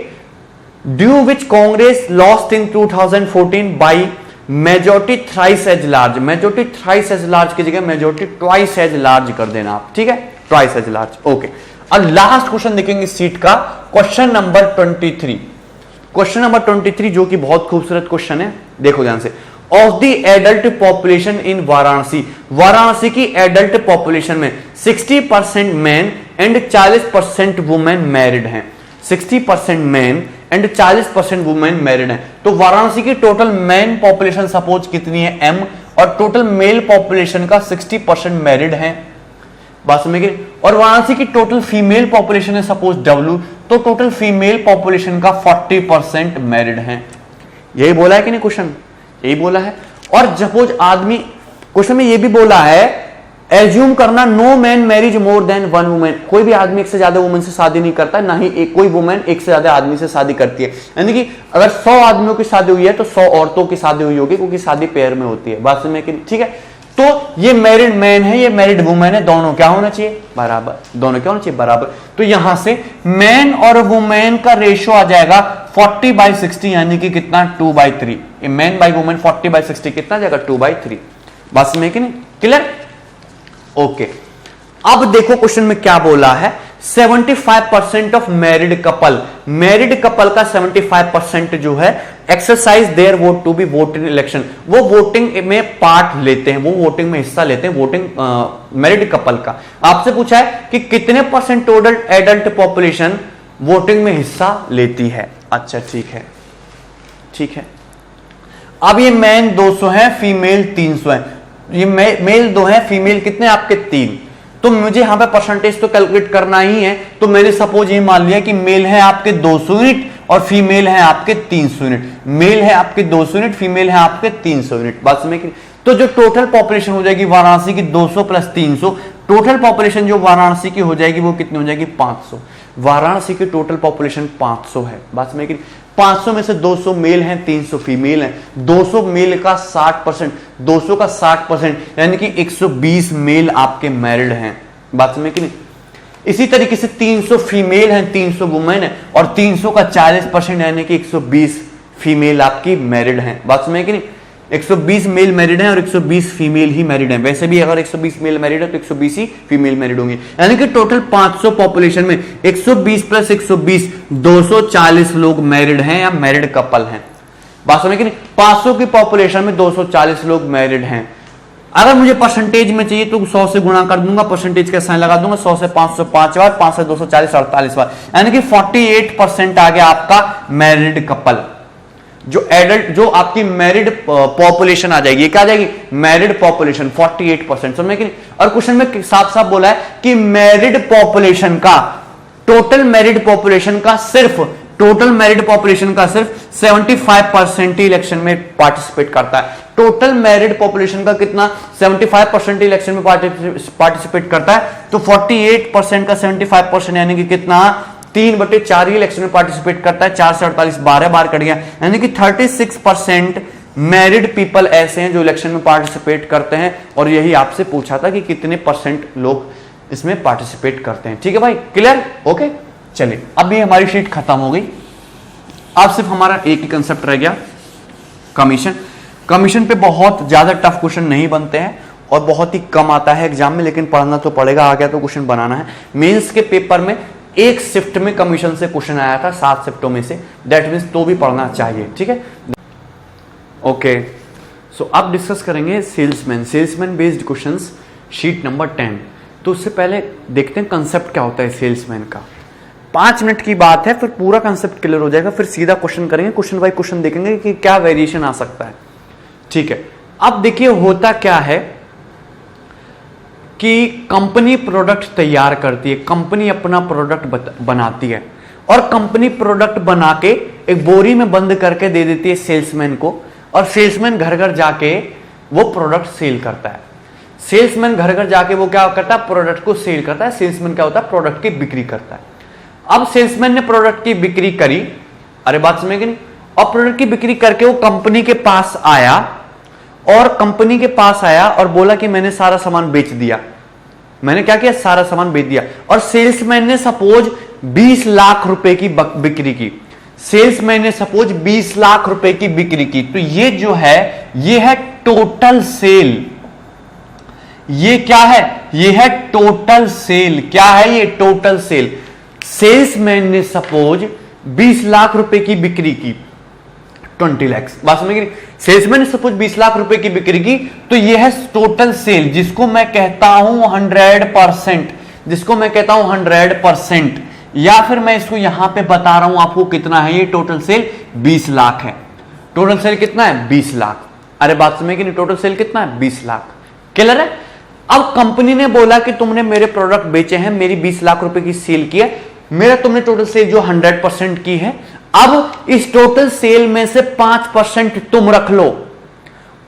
due which Congress lost in 2014 by majority thrice as large. Majority thrice as large की जगह मेजोरिटी ट्वाइस एज लार्ज कर देना आप, ठीक है, ट्वाइस एज लार्ज। ओके, और लास्ट क्वेश्चन देखेंगे सीट का, क्वेश्चन नंबर 23। क्वेश्चन नंबर 23 जो कि बहुत खूबसूरत क्वेश्चन है, देखो ध्यान से। Of the adult population in Varanasi, Varanasi की एडल्ट पॉपुलेशन में 60% मैन एंड 40% वुमेन मैरिड हैं। 60% मैन एंड 40% वुमेन मैरिड हैं। तो वाराणसी की टोटल मैन पॉपुलेशन सपोज कितनी है, m, और टोटल मेल पॉपुलेशन का 60% मैरिड हैं, बात समझ गए। और वाराणसी की टोटल फीमेल पॉपुलेशन है सपोज W, तो टोटल फीमेल पॉपुलेशन का 40% मैरिड हैं। यही बोला है कि नहीं क्वेश्चन, यही बोला है। और सपोज आदमी, क्वेश्चन में ये भी बोला है एज्यूम करना no man marriage more than one women, कोई भी आदमी एक से ज्यादा वुमेन से शादी नहीं करता, ना ही एक कोई वुमेन एक से ज्यादा आदमी से शादी करती है। यानी कि अगर 100 आदमियों की शादी हुई है तो 100 औरतों की शादी हुई होगी, क्योंकि शादी पेयर में होती है, बात समझ में, ठीक है। तो ये मैरिड मैन है, ये मैरिड वुमेन है, दोनों क्या होना चाहिए, बराबर, दोनों क्या होना चाहिए, बराबर। तो यहां से मैन और वुमेन का रेशियो आ जाएगा 40/60, यानी कि कितना, 2/3। मैन बाई वुमेन 40/60 कितना जाएगा, 2/3, बात समझ कि नहीं, क्लियर। ओके, अब देखो क्वेश्चन में क्या बोला है, 75% of married couple, married couple का 75% जो है exercise their vote to be vote in election, वो वोटिंग में पार्ट लेते हैं, वो वोटिंग में हिस्सा लेते हैं, वोटिंग मैरिड कपल का। आपसे पूछा है कि कितने % टोटल एडल्ट पॉपुलेशन वोटिंग में हिस्सा लेती है। अच्छा ठीक है, ठीक है। अब ये मैन 200 है, फीमेल 300 है, ये मेल 2 है, फीमेल कितने आपके 3। तो मुझे यहां पे परसेंटेज तो कैलकुलेट करना ही है। तो मैंने सपोज ये मान लिया कि मेल है आपके 200 यूनिट और फीमेल है आपके 300 यूनिट। मेल है आपके 200 यूनिट, फीमेल है आपके 300 यूनिट, बात समझ में। तो जो टोटल पॉपुलेशन हो जाएगी वाराणसी की 200 + 300, टोटल पॉपुलेशन जो वाराणसी की हो जाएगी वो कितनी हो जाएगी, 500। वाराणसी की टोटल पॉपुलेशन 500 है, बात समझ में। 500 में से 200 मेल हैं, 300 फीमेल हैं। 200 मेल का 60%, 200 का 60% यानी कि 120 मेल आपके मैरिड हैं, बात समझ कि नहीं। इसी तरीके से 300 फीमेल हैं, 300 वुमेन है, और 300 का 40% यानी कि 120 फीमेल आपकी मैरिड हैं, बात समझ कि नहीं। 120 मेल मैरिड हैं और 120 फीमेल ही मैरिड हैं। वैसे भी अगर 120 मेल मैरिड है तो 120 ही फीमेल मैरिड होंगी, यानी कि टोटल 500 पॉपुलेशन में 120 + 120 240 लोग मैरिड हैं या मैरिड कपल हैं, बात समझ कि नहीं। 500 की पॉपुलेशन में 240 लोग मैरिड हैं। अगर मुझे परसेंटेज में चाहिए तो 100 से गुणा कर दूंगा, परसेंटेज का साइन लगा दूंगा, 100 से 500 5 बार, 5 से 240 48 बार, यानी कि 48% आ गया आपका मैरिड कपल। जो एडल्ट, जो आपकी मैरिड पॉपुलेशन आ जाएगी, क्या आ जाएगी, मैरिड पॉपुलेशन 48%, समझ में कि नहीं। और क्वेश्चन में साफ साफ बोला है कि मैरिड पॉपुलेशन का, टोटल मैरिड पॉपुलेशन का सिर्फ, टोटल मैरिड पॉपुलेशन का सिर्फ 75% ही इलेक्शन में पार्टिसिपेट करता है। टोटल मैरिड पॉपुलेशन का कितना, 75% इलेक्शन में पार्टिसिपेट करता है। तो 48% का 75% यानी कि कितना, 3/4 ही इलेक्शन में पार्टिसिपेट करता है। 4 से 48 12 बार कट गया, यानी कि 36% मैरिड पीपल ऐसे हैं जो इलेक्शन में पार्टिसिपेट करते हैं। और यही आपसे पूछा था कि कितने % लोग इसमें पार्टिसिपेट करते हैं, ठीक है भाई, क्लियर। ओके, चलिए अब ये हमारी शीट खत्म हो गई। अब सिर्फ हमारा एक ही कंसेप्ट रह गया, कमीशन। कमीशन पे बहुत ज्यादा टफ क्वेश्चन नहीं बनते हैं और बहुत ही कम आता है एग्जाम में, लेकिन पढ़ना तो पड़ेगा, आ गया तो क्वेश्चन बनाना है। मेंस के पेपर में एक शिफ्ट में कमीशन से क्वेश्चन आया था, 7 शिफ्टों में से, दैट मीन्स तो भी पढ़ना चाहिए, ठीक है। ओके, सो अब डिस्कस करेंगे salesman, salesman based questions, sheet number 10। तो उससे पहले देखते हैं कंसेप्ट क्या होता है सेल्समैन का। 5 मिनट की बात है, फिर पूरा कंसेप्ट क्लियर हो जाएगा, फिर सीधा क्वेश्चन करेंगे, क्वेश्चन बाय क्वेश्चन देखेंगे कि क्या वेरिएशन आ सकता है। ठीक है, अब देखिए होता क्या है कि कंपनी प्रोडक्ट तैयार करती है, कंपनी अपना प्रोडक्ट बनाती है और कंपनी प्रोडक्ट बना के एक बोरी में बंद करके दे देती है सेल्समैन को, और सेल्समैन घर घर जाके वो प्रोडक्ट सेल करता है। सेल्समैन घर घर जाके वो क्या करता है, प्रोडक्ट को सेल करता है। सेल्समैन क्या होता है, प्रोडक्ट की बिक्री करता है। अब सेल्समैन ने प्रोडक्ट की बिक्री करी, अरे बात समझ गए नहीं, और प्रोडक्ट की बिक्री करके वो कंपनी के पास आया, और कंपनी के पास आया और बोला कि मैंने सारा सामान बेच दिया। मैंने क्या किया, सारा सामान बेच दिया। और सेल्समैन ने सपोज 20 लाख रुपए की बिक्री की, सेल्समैन ने सपोज 20 लाख रुपए की बिक्री की, तो ये जो है ये है टोटल सेल। ये क्या है, ये है टोटल सेल। क्या है ये, टोटल सेल। सेल्समैन ने सपोज 20 लाख रुपए की बिक्री की, 20 लाख, बात समझ गई। सेल्समैन ने सपोज 20 लाख रुपए की बिक्री की, तो यह है टोटल सेल, जिसको मैं कहता हूं 100%, जिसको मैं कहता हूं 100%, या फिर मैं इसको यहां पे बता रहा हूं आपको कितना है ये टोटल सेल, 20 लाख है। टोटल सेल कितना है, 20 लाख। अरे बात समझ गई, टोटल सेल कितना है, 20 लाख। क्लियर है। अब कंपनी ने बोला कि तुमने मेरे प्रोडक्ट बेचे हैं, मेरी 20 लाख रुपए की सेल की है, मेरा तुमने टोटल सेल जो 100% की है, अब इस टोटल सेल में से 5% तुम रख लो,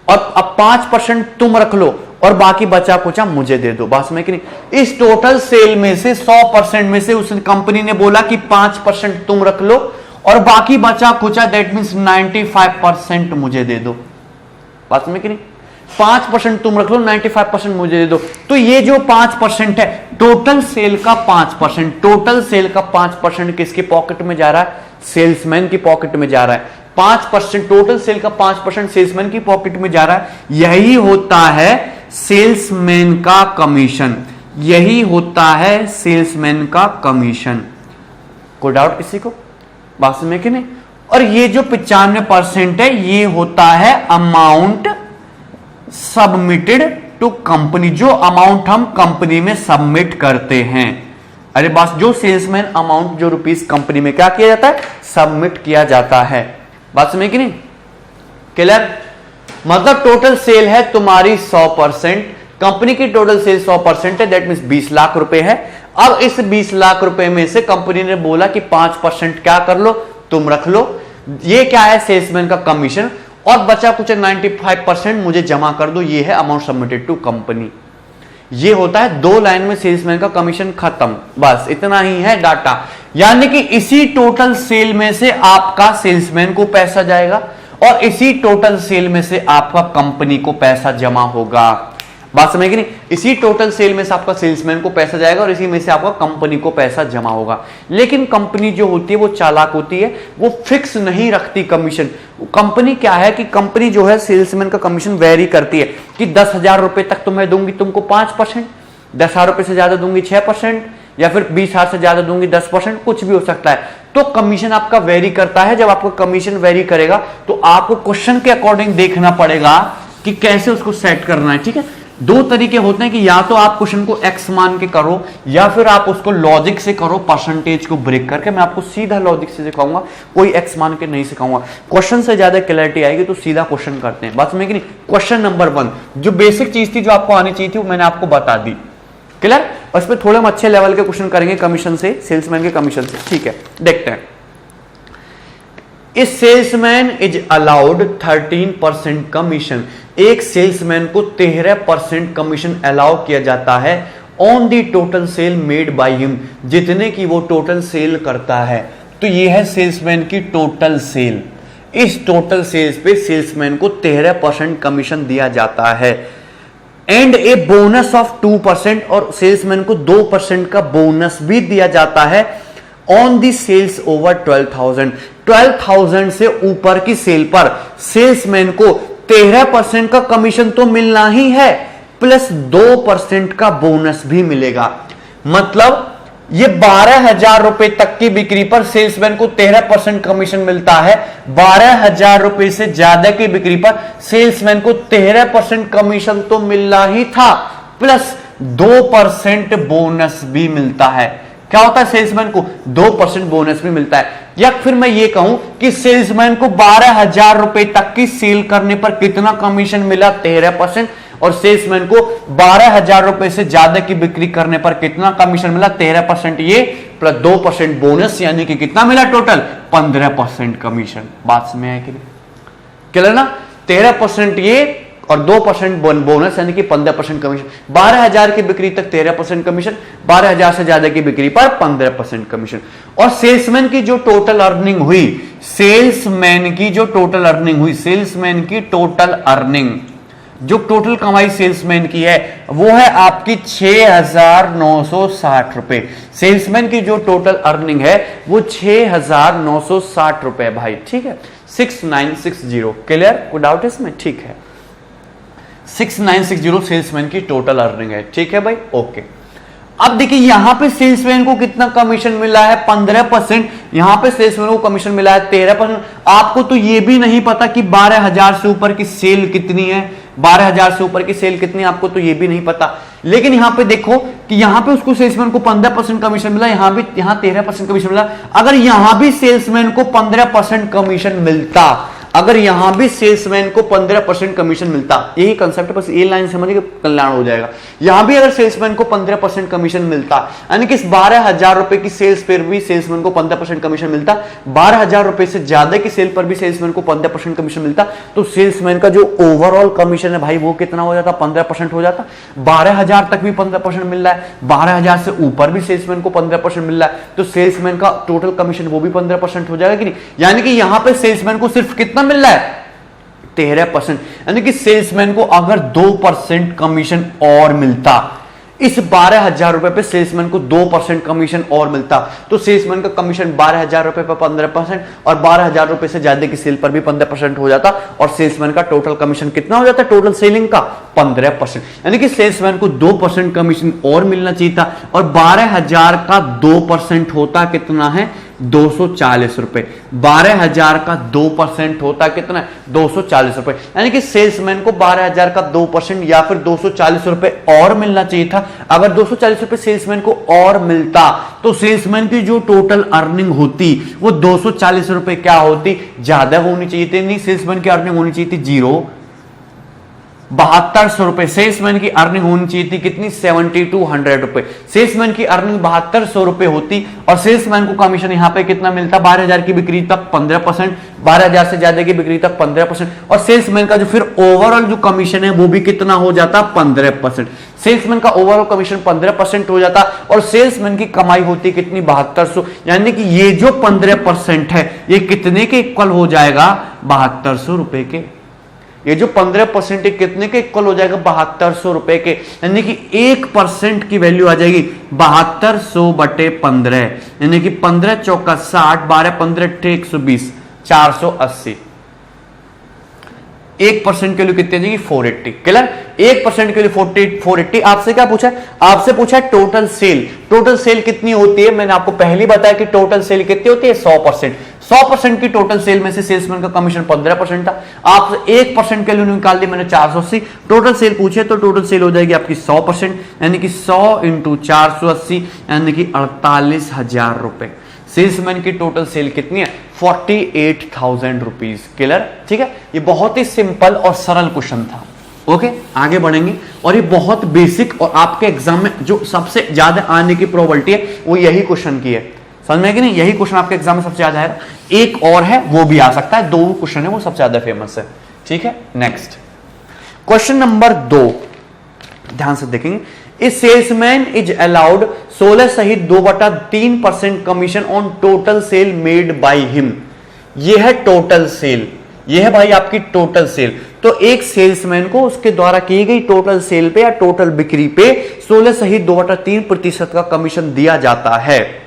और अब 5% तुम रख लो और बाकी बचा कुचा मुझे दे दो। बात समझ कि नहीं। इस टोटल सेल में से 100% में से उस कंपनी ने बोला कि 5% तुम रख लो और बाकी बचा कुचा, दैट मींस 95% मुझे दे दो। बात समझ कि नहीं। 5% तुम रख लो, 95% मुझे दे दो। तो ये जो 5% है, टोटल सेल का 5%, टोटल सेल का 5% किसके पॉकेट में जा रहा है, सेल्समैन की पॉकेट में जा रहा है। 5%, टोटल सेल का 5% सेल्समैन की पॉकेट में जा रहा है। यही होता है सेल्समैन का कमीशन, यही होता है सेल्समैन का कमीशन। कोई डाउट किसी को, बात समझ कि नहीं। और ये जो 95% है, ये होता है अमाउंट सबमिटेड टू कंपनी, जो अमाउंट हम कंपनी में सबमिट करते हैं। अरे बस, जो सेल्समैन अमाउंट जो रुपीस कंपनी में क्या किया जाता है, सबमिट किया जाता है। बात समझ कि नहीं। क्लियर। मतलब टोटल सेल है तुम्हारी 100%, कंपनी की टोटल सेल 100% है, दैट मींस 20 लाख रुपए है। अब इस 20 लाख रुपए में से कंपनी ने बोला कि 5% क्या कर लो, तुम रख लो। ये क्या है, सेल्समैन का कमीशन, और बचा कुछ 95% मुझे जमा कर दो। ये है अमाउंट सबमिटेड टू कंपनी। ये होता है 2 लाइन में सेल्समैन का कमीशन खत्म। बस इतना ही है डाटा। यानी कि इसी टोटल सेल में से आपका सेल्समैन को पैसा जाएगा और इसी टोटल सेल में से आपका कंपनी को पैसा जमा होगा। बात समझ गई नहीं। इसी टोटल सेल में से आपका सेल्समैन को पैसा जाएगा और इसी में से आपका कंपनी को पैसा जमा होगा। लेकिन कंपनी जो होती है वो चालाक होती है, वो फिक्स नहीं रखती कमीशन। कंपनी क्या है कि कंपनी जो है सेल्समैन का कमीशन वेरी करती है कि 10,000 रुपए तक तो मैं दूंगी तुमको 5%, 10,000 रुपए से ज्यादा दूंगी 6%, या फिर 20,000 से ज्यादा दूंगी 10%, कुछ भी हो सकता है। तो कमीशन आपका वेरी करता है। जब आपका कमीशन वेरी करेगा तो आपको क्वेश्चन के अकॉर्डिंग देखना पड़ेगा कि कैसे उसको सेट करना है। ठीक है। 2 तरीके होते हैं कि या तो आप क्वेश्चन को एक्स मान के करो या फिर आप उसको लॉजिक से करो, परसेंटेज को ब्रेक करके। मैं आपको सीधा लॉजिक से सिखाऊंगा, कोई एक्स मान के नहीं सिखाऊंगा। क्वेश्चन से ज्यादा क्लैरिटी आएगी तो सीधा क्वेश्चन करते हैं। बात समझ कि नहीं। क्वेश्चन नंबर 1, जो बेसिक चीज थी जो आपको आनी चाहिए थी वो मैंने आपको बता दी। क्लियर। और इस पर थोड़े हम अच्छे लेवल के क्वेश्चन करेंगे कमीशन से, सेल्समैन के कमीशन से। ठीक है, देखते हैं। इस सेल्समैन इज अलाउड 13% कमीशन। एक सेल्समैन को 13% कमीशन अलाउ किया जाता है on the total cell made by him, जितने की वो टोटल सेल करता है। तो ये है सेल्समैन की टोटल सेल। इस टोटल सेल्स पे सेल्समैन को 13% कमीशन दिया जाता है एंड ए बोनस ऑफ 2%, और सेल्समैन को 2% का बोनस भी दिया जाता है ऑन दी सेल्स ओवर 12,000। 12,000 से ऊपर की सेल पर सेल्समैन को 13% का कमीशन तो मिलना ही है, प्लस 2% का बोनस भी मिलेगा। मतलब ये 12,000 रुपए तक की बिक्री पर सेल्समैन को 13% कमीशन मिलता है। 12,000 रुपए से ज्यादा की बिक्री पर सेल्समैन को 13% कमीशन तो मिलना ही था, प्लस 2% बोनस भी मिलता है। क्या होता है, सेल्समैन को 2% बोनस भी मिलता है। या फिर मैं ये कहूं कि सेल्समैन को 12,000 रुपए तक की सेल करने पर कितना कमीशन मिला, 13%। और सेल्समैन को 12,000 रुपए से ज्यादा की बिक्री करने पर कितना कमीशन मिला, 13% ये प्लस 2% बोनस, यानी कि कितना मिला टोटल, 15% कमीशन। बात समझ आए कि नहीं, क्लियर ना? 13% ये और 2% बोनस, यानी कि 15% कमीशन। 12,000 की बिक्री तक 13% कमीशन, 12,000 से ज्यादा की बिक्री पर 15% कमीशन। और सेल्समैन की जो टोटल अर्निंग हुई, सेल्समैन की जो टोटल अर्निंग हुई, सेल्समैन की टोटल अर्निंग, जो टोटल कमाई सेल्समैन की है वो है आपकी 6,960 रुपए। सेल्समैन की जो टोटल अर्निंग है वो 6,960 रुपए भाई, ठीक है, 6960। क्लियर, कोई डाउट इसमें? ठीक है, 6960 सेल्समैन की टोटल अर्निंग है, ठीक है भाई, ओके। अब देखिए यहां पे सेल्समैन को कितना कमीशन मिला है, 15%। यहां पे सेल्समैन को कमीशन मिला है 13%। आपको तो ये भी नहीं पता कि 12,000 से ऊपर की सेल कितनी है, 12,000 से ऊपर की सेल कितनी है, आपको तो ये भी नहीं पता। लेकिन यहां पे देखो कि यहां पे उसको सेल्समैन को 15% कमीशन मिला, यहां 13% कमीशन मिला। अगर यहां भी सेल्समैन को 15% कमीशन मिलता, अगर यहां भी सेल्समैन को 15% कमीशन मिलता, यही कंसेप्ट है, बस ये लाइन समझिए कल्याण हो जाएगा। यहां भी अगर सेल्समैन को 15% कमीशन मिलता, यानी कि 12,000 रुपए की सेल्स पर भी सेल्समैन को 15% कमीशन मिलता, 12,000 रुपए से ज्यादा की सेल पर भी सेल्समैन को 15% कमीशन मिलता, तो सेल्समैन का जो ओवरऑल कमीशन है भाई वो कितना हो जाता, 15% हो जाता। 12,000 तक भी 15% मिल रहा है, 12,000 से ऊपर भी सेल्समैन को 15% मिल रहा है, तो सेल्समैन का टोटल कमीशन वो भी 15% हो जाएगा कि नहीं? यानी कि यहां पर सेल्समैन को सिर्फ कितना मिल रहा है, 13%। यानी कि सेल्समैन को अगर 2% कमीशन और मिलता, इस 12,000 रुपए पे सेल्समैन को 2% कमीशन और मिलता, तो सेल्समैन का कमीशन 12,000 रुपए पर 15% और 12,000 रुपए से ज्यादा की सेल पर भी 15% हो जाता, और सेल्समैन का टोटल कमीशन कितना हो जाता, टोटल सेलिंग का 15%। यानी कि सेल्समैन को 2% कमीशन और मिलना चाहिए था, और 12,000 का 2% होता कितना है, 240 रुपए। 12,000 का 2% होता कितना, 240 रुपए। यानी कि सेल्समैन को 12,000 का 2% या फिर 240 रुपए और मिलना चाहिए था। अगर 240 रुपए सेल्समैन को और मिलता, तो सेल्समैन की जो टोटल अर्निंग होती वो 240 रुपए क्या होती, ज्यादा होनी चाहिए थी। नहीं, सेल्समैन की अर्निंग होनी चाहिए थी 7200 रुपए। सेल्समैन की अर्निंग होनी चाहिए थी कितनी, 7200 रुपए। सेल्समैन की अर्निंग 7200 रुपए होती, और सेल्समैन को कमीशन यहां पे कितना मिलता, 12,000 की बिक्री तक 15%, 12,000 से ज्यादा की बिक्री तक 15%, और सेल्समैन का जो फिर ओवरऑल जो कमीशन है वो भी कितना हो जाता, 15%। सेल्समैन का ओवरऑल कमीशन 15% हो जाता, और सेल्समैन की कमाई होती कितनी, 7200। यानी कि ये जो 15% है ये कितने के इक्वल हो जाएगा, 7200 रुपए के। ये जो 15% कितने के इक्वल हो जाएगा, 7200 रुपए के। यानी कि 1% की वैल्यू आ जाएगी 7200 बटे 15, यानी कि 15 चौका 60, 12 15 120, 480। 1% के लिए कितनी जाएगी, 480। क्लियर, 1% के लिए 480। आपसे क्या पूछा है, आपसे पूछा है टोटल सेल। टोटल सेल कितनी होती है, मैंने आपको पहले बताया कि टोटल सेल कितनी होती है, 100%। 100% की टोटल सेल में से सेल्समैन का कमीशन 15% था। आप 1% के लिए निकाल दी मैंने, 480। टोटल सेल पूछे तो टोटल सेल हो जाएगी आपकी 100%, यानी कि 100 इंटू 480, यानी कि 48,000 रुपए। सेल्समैन की टोटल सेल कितनी है, 48,000 रुपीज। क्लियर, ठीक है। ये बहुत ही सिंपल और सरल क्वेश्चन था। ओके, आगे बढ़ेंगे। और ये बहुत बेसिक, और आपके एग्जाम में जो सबसे ज्यादा आने की प्रोबेबिलिटी है वो यही क्वेश्चन की है। समझ में कि नहीं, यही क्वेश्चन आपके एग्जाम में सबसे ज्यादा है। एक और है वो भी आ सकता है, 2 क्वेश्चन है वो सबसे ज्यादा फेमस है। ठीक है, नेक्स्ट क्वेश्चन नंबर 2, ध्यान से देखेंगे। ए सेल्समैन इज अलाउड 16 सहित 2/3% commission on total cell made by him. यह है टोटल सेल, यह है भाई आपकी टोटल सेल। तो एक सेल्समैन को उसके द्वारा की गई टोटल सेल पे या टोटल बिक्री पे 16 सहित 2/3% का कमीशन दिया जाता है,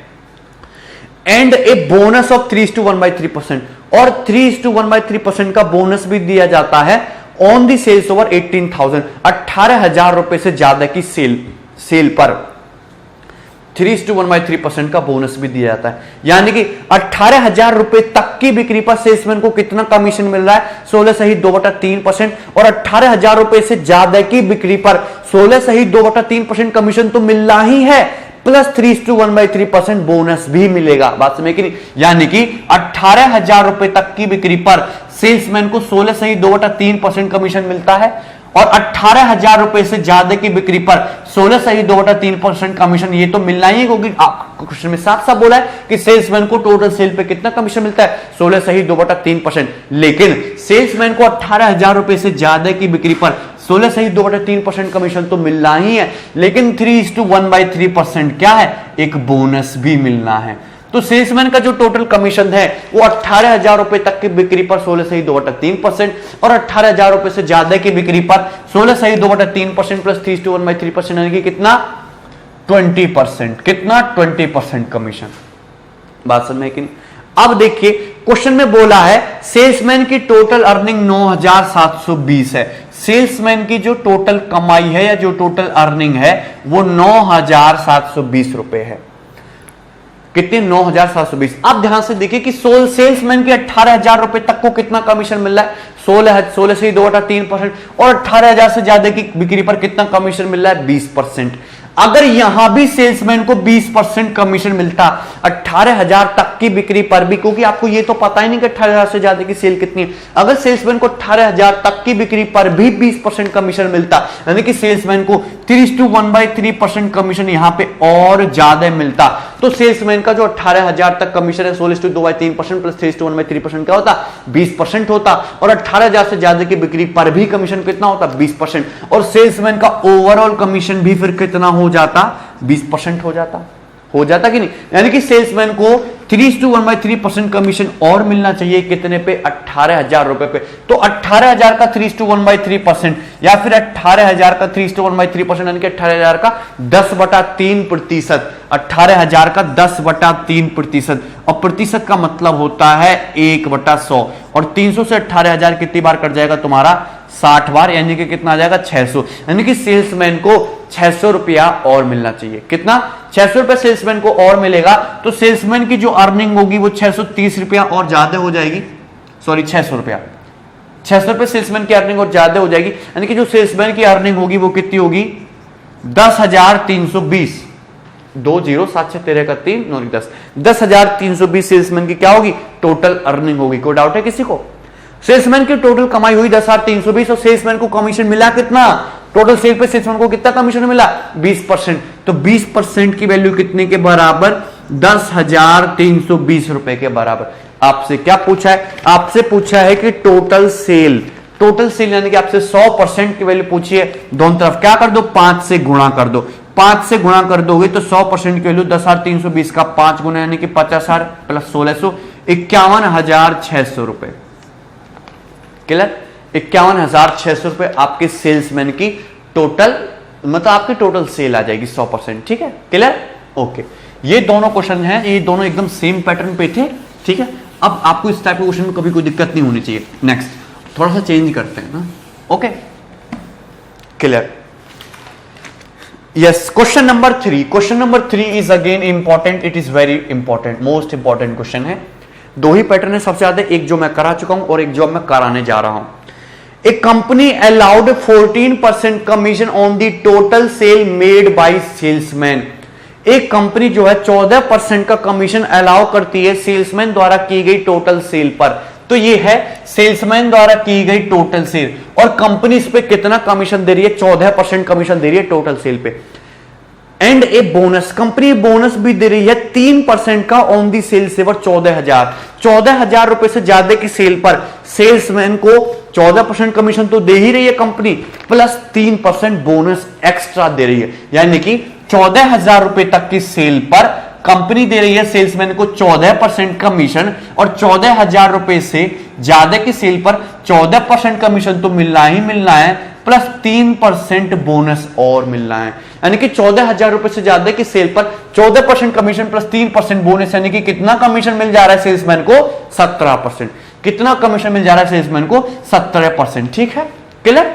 एंड ए बोनस ऑफ 3:1/3%, और 3:1/3% का बोनस भी दिया जाता है ऑन दी सेल्स ओवर 18,000, 18,000 रुपए से ज्यादा की सेल पर 3:1/3% का बोनस भी दिया जाता है। यानी कि 18,000 रुपए तक की बिक्री पर सेल्समैन को कितना कमीशन मिल रहा है, 16 सहित 2/3%, और 18,000 रुपए से ज्यादा की बिक्री पर 16 सहित 2/3% कमीशन तो मिलना ही है, प्लस 3:1/3% बोनस भी मिलेगा। बात समझ कि नहीं? यानी कि 18,000 रुपए तक की बिक्री पर सेल्समैन को 16 सही 2/3% कमीशन मिलता है और 18,000 रुपए से ज्यादा की बिक्री पर 16 सही 2/3% कमीशन ये तो मिलना ही है, क्योंकि क्वेश्चन में साफ साफ बोला है कि सेल्समैन को टोटल सेल पे कितना कमीशन मिलता है, 16 सही 2/3%। लेकिन सेल्समैन को 18,000 रुपए से ज्यादा की बिक्री पर 16 सही 2/3% कमीशन तो मिलना ही है, लेकिन 3:1/3% क्या है, एक बोनस भी मिलना है। तो सेल्समैन का जो टोटल कमीशन है वो 18,000 रुपए तक की बिक्री पर 16 सही 2/3% और 18,000 रुपए से ज्यादा की बिक्री पर 16 सही 2/3% प्लस 3:1/3% यानी कि कितना 20%। कितना 20% कमीशन। बात समझ में कि नहीं? अब देखिए क्वेश्चन में बोला है सेल्समैन की टोटल अर्निंग 9,720 है। सेल्समैन की जो टोटल कमाई है या जो टोटल अर्निंग है वो 9,720 रुपए है। कितने 9,720। अब ध्यान से देखिए कि सेल्समैन के 18,000 रुपए तक को कितना कमीशन मिल रहा है, 16 से 2/3% और 18,000 से ज्यादा की बिक्री पर कितना कमीशन मिल रहा है, 20%। अगर यहां भी सेल्समैन को 20% कमीशन मिलता 18,000 तक की बिक्री पर भी, क्योंकि आपको ये तो पता ही नहीं कि 18,000 से ज्यादा की सेल कितनी है, अगर सेल्समैन को 18,000 तक की बिक्री पर भी 20% कमीशन मिलता, यानी कि सेल्समैन को 3:1/3% कमीशन यहां पे और ज्यादा मिलता, तो सेल्समैन का जो 18,000 तक कमीशन है 16:2/3% प्लस 3:1/3% क्या होता, 20% होता, और 18,000 से ज्यादा की बिक्री पर भी कमीशन कितना होता, 20%, और सेल्समैन का ओवरऑल कमीशन भी फिर कितना हो जाता, 20% हो जाता कि नहीं। यानी कि सेल्समैन को 3:1/3% कमीशन और मिलना चाहिए, कितने पे, 18,000 रुपए पे। तो 18,000 का 3:1/3% या फिर 18,000 का 3:1/3% यानी कि 18,000 का 10/3%, 18,000 का 10/3%, और प्रतिशत का मतलब होता है 1/100, और 300 से 18,000 कितनी बार कट जाएगा तुम्हारा, 60 बार, यानी कि कितना आ जाएगा 600। यानी कि सेल्समैन को 600 रुपया और मिलना चाहिए। कितना, 600 रुपया सेल्समैन को और मिलेगा, तो सेल्समैन की जो अर्निंग होगी वो 630 रुपया और ज्यादा हो जाएगी। सॉरी 600 रुपया, 600 रुपये सेल्समैन की अर्निंग और ज्यादा हो जाएगी, यानी कि जो सेल्समैन की अर्निंग होगी वो कितनी होगी, 10,320। 20,713 9 10 10,320 सेल्समैन की क्या होगी, टोटल अर्निंग होगी। कोई डाउट है किसी को? सेल्समैन की टोटल कमाई हुई 10,320 और सेल्समैन को कमीशन मिला कितना, टोटल सेल पे सेल्समैन को कितना कमीशन मिला, 20%। तो 20% की वैल्यू कितने के बराबर, 10,320 रुपए के बराबर। आपसे क्या पूछा है, आपसे पूछा है कि टोटल सेल यानी कि आपसे 100% की वैल्यू पूछी है। दोनों तरफ क्या कर दो, 5 से गुणा कर दो, 5 से गुणा कर दोगे तो 100% की वैल्यू 10,320 का 5 गुना यानी कि 50,000 प्लस 1600, 51,600 रुपए। क्लियर, 51,600 रुपए आपके सेल्समैन की टोटल, मतलब आपकी टोटल सेल आ जाएगी 100%। ठीक है, क्लियर, ओके। ये दोनों क्वेश्चन हैं, ये दोनों एकदम सेम पैटर्न पे थे। ठीक है, अब आपको इस टाइप के क्वेश्चन में कभी कोई दिक्कत नहीं होनी चाहिए। नेक्स्ट थोड़ा सा चेंज करते हैं ना, okay, clear. Yes, question number 3। Question number 3 is again important, it is very important, most important question है। दो ही पैटर्न है सबसे ज्यादा, एक जो मैं करा चुका हूं और एक जो मैं कराने जा रहा हूं। A company allowed 14% commission on the total sale made by salesman। एक कंपनी जो है 14% का कमीशन अलाउ करती है सेल्समैन द्वारा की गई टोटल सेल पर। तो ये है सेल्समैन द्वारा की गई टोटल सेल, और कंपनी इस पे कितना कमीशन दे रही है, 14% कमीशन दे रही है टोटल सेल पे। And a bonus, company bonus भी दे रही है 3% का ऑन दी सेल सेवर 14,000 रुपए से ज्यादा की सेल पर सेल्समैन को 14% कमीशन तो दे ही रही है कंपनी, प्लस 3% बोनस एक्स्ट्रा दे रही है। यानी कि 14,000 रुपए तक की सेल पर कंपनी दे रही है सेल्समैन को 14% कमीशन, और 14,000 रुपए से ज्यादा की सेल पर 14% कमीशन तो मिलना ही मिलना है, प्लस 3% बोनस और मिलना है। यानी कि 14,000 रुपए से ज्यादा की सेल पर 14% कमीशन प्लस 3% बोनस, यानी कि कितना कमीशन मिल जा रहा है सेल्समैन को, 17%। कितना कमीशन मिल जा रहा है सेल्समैन को, 17%। ठीक है, क्लियर,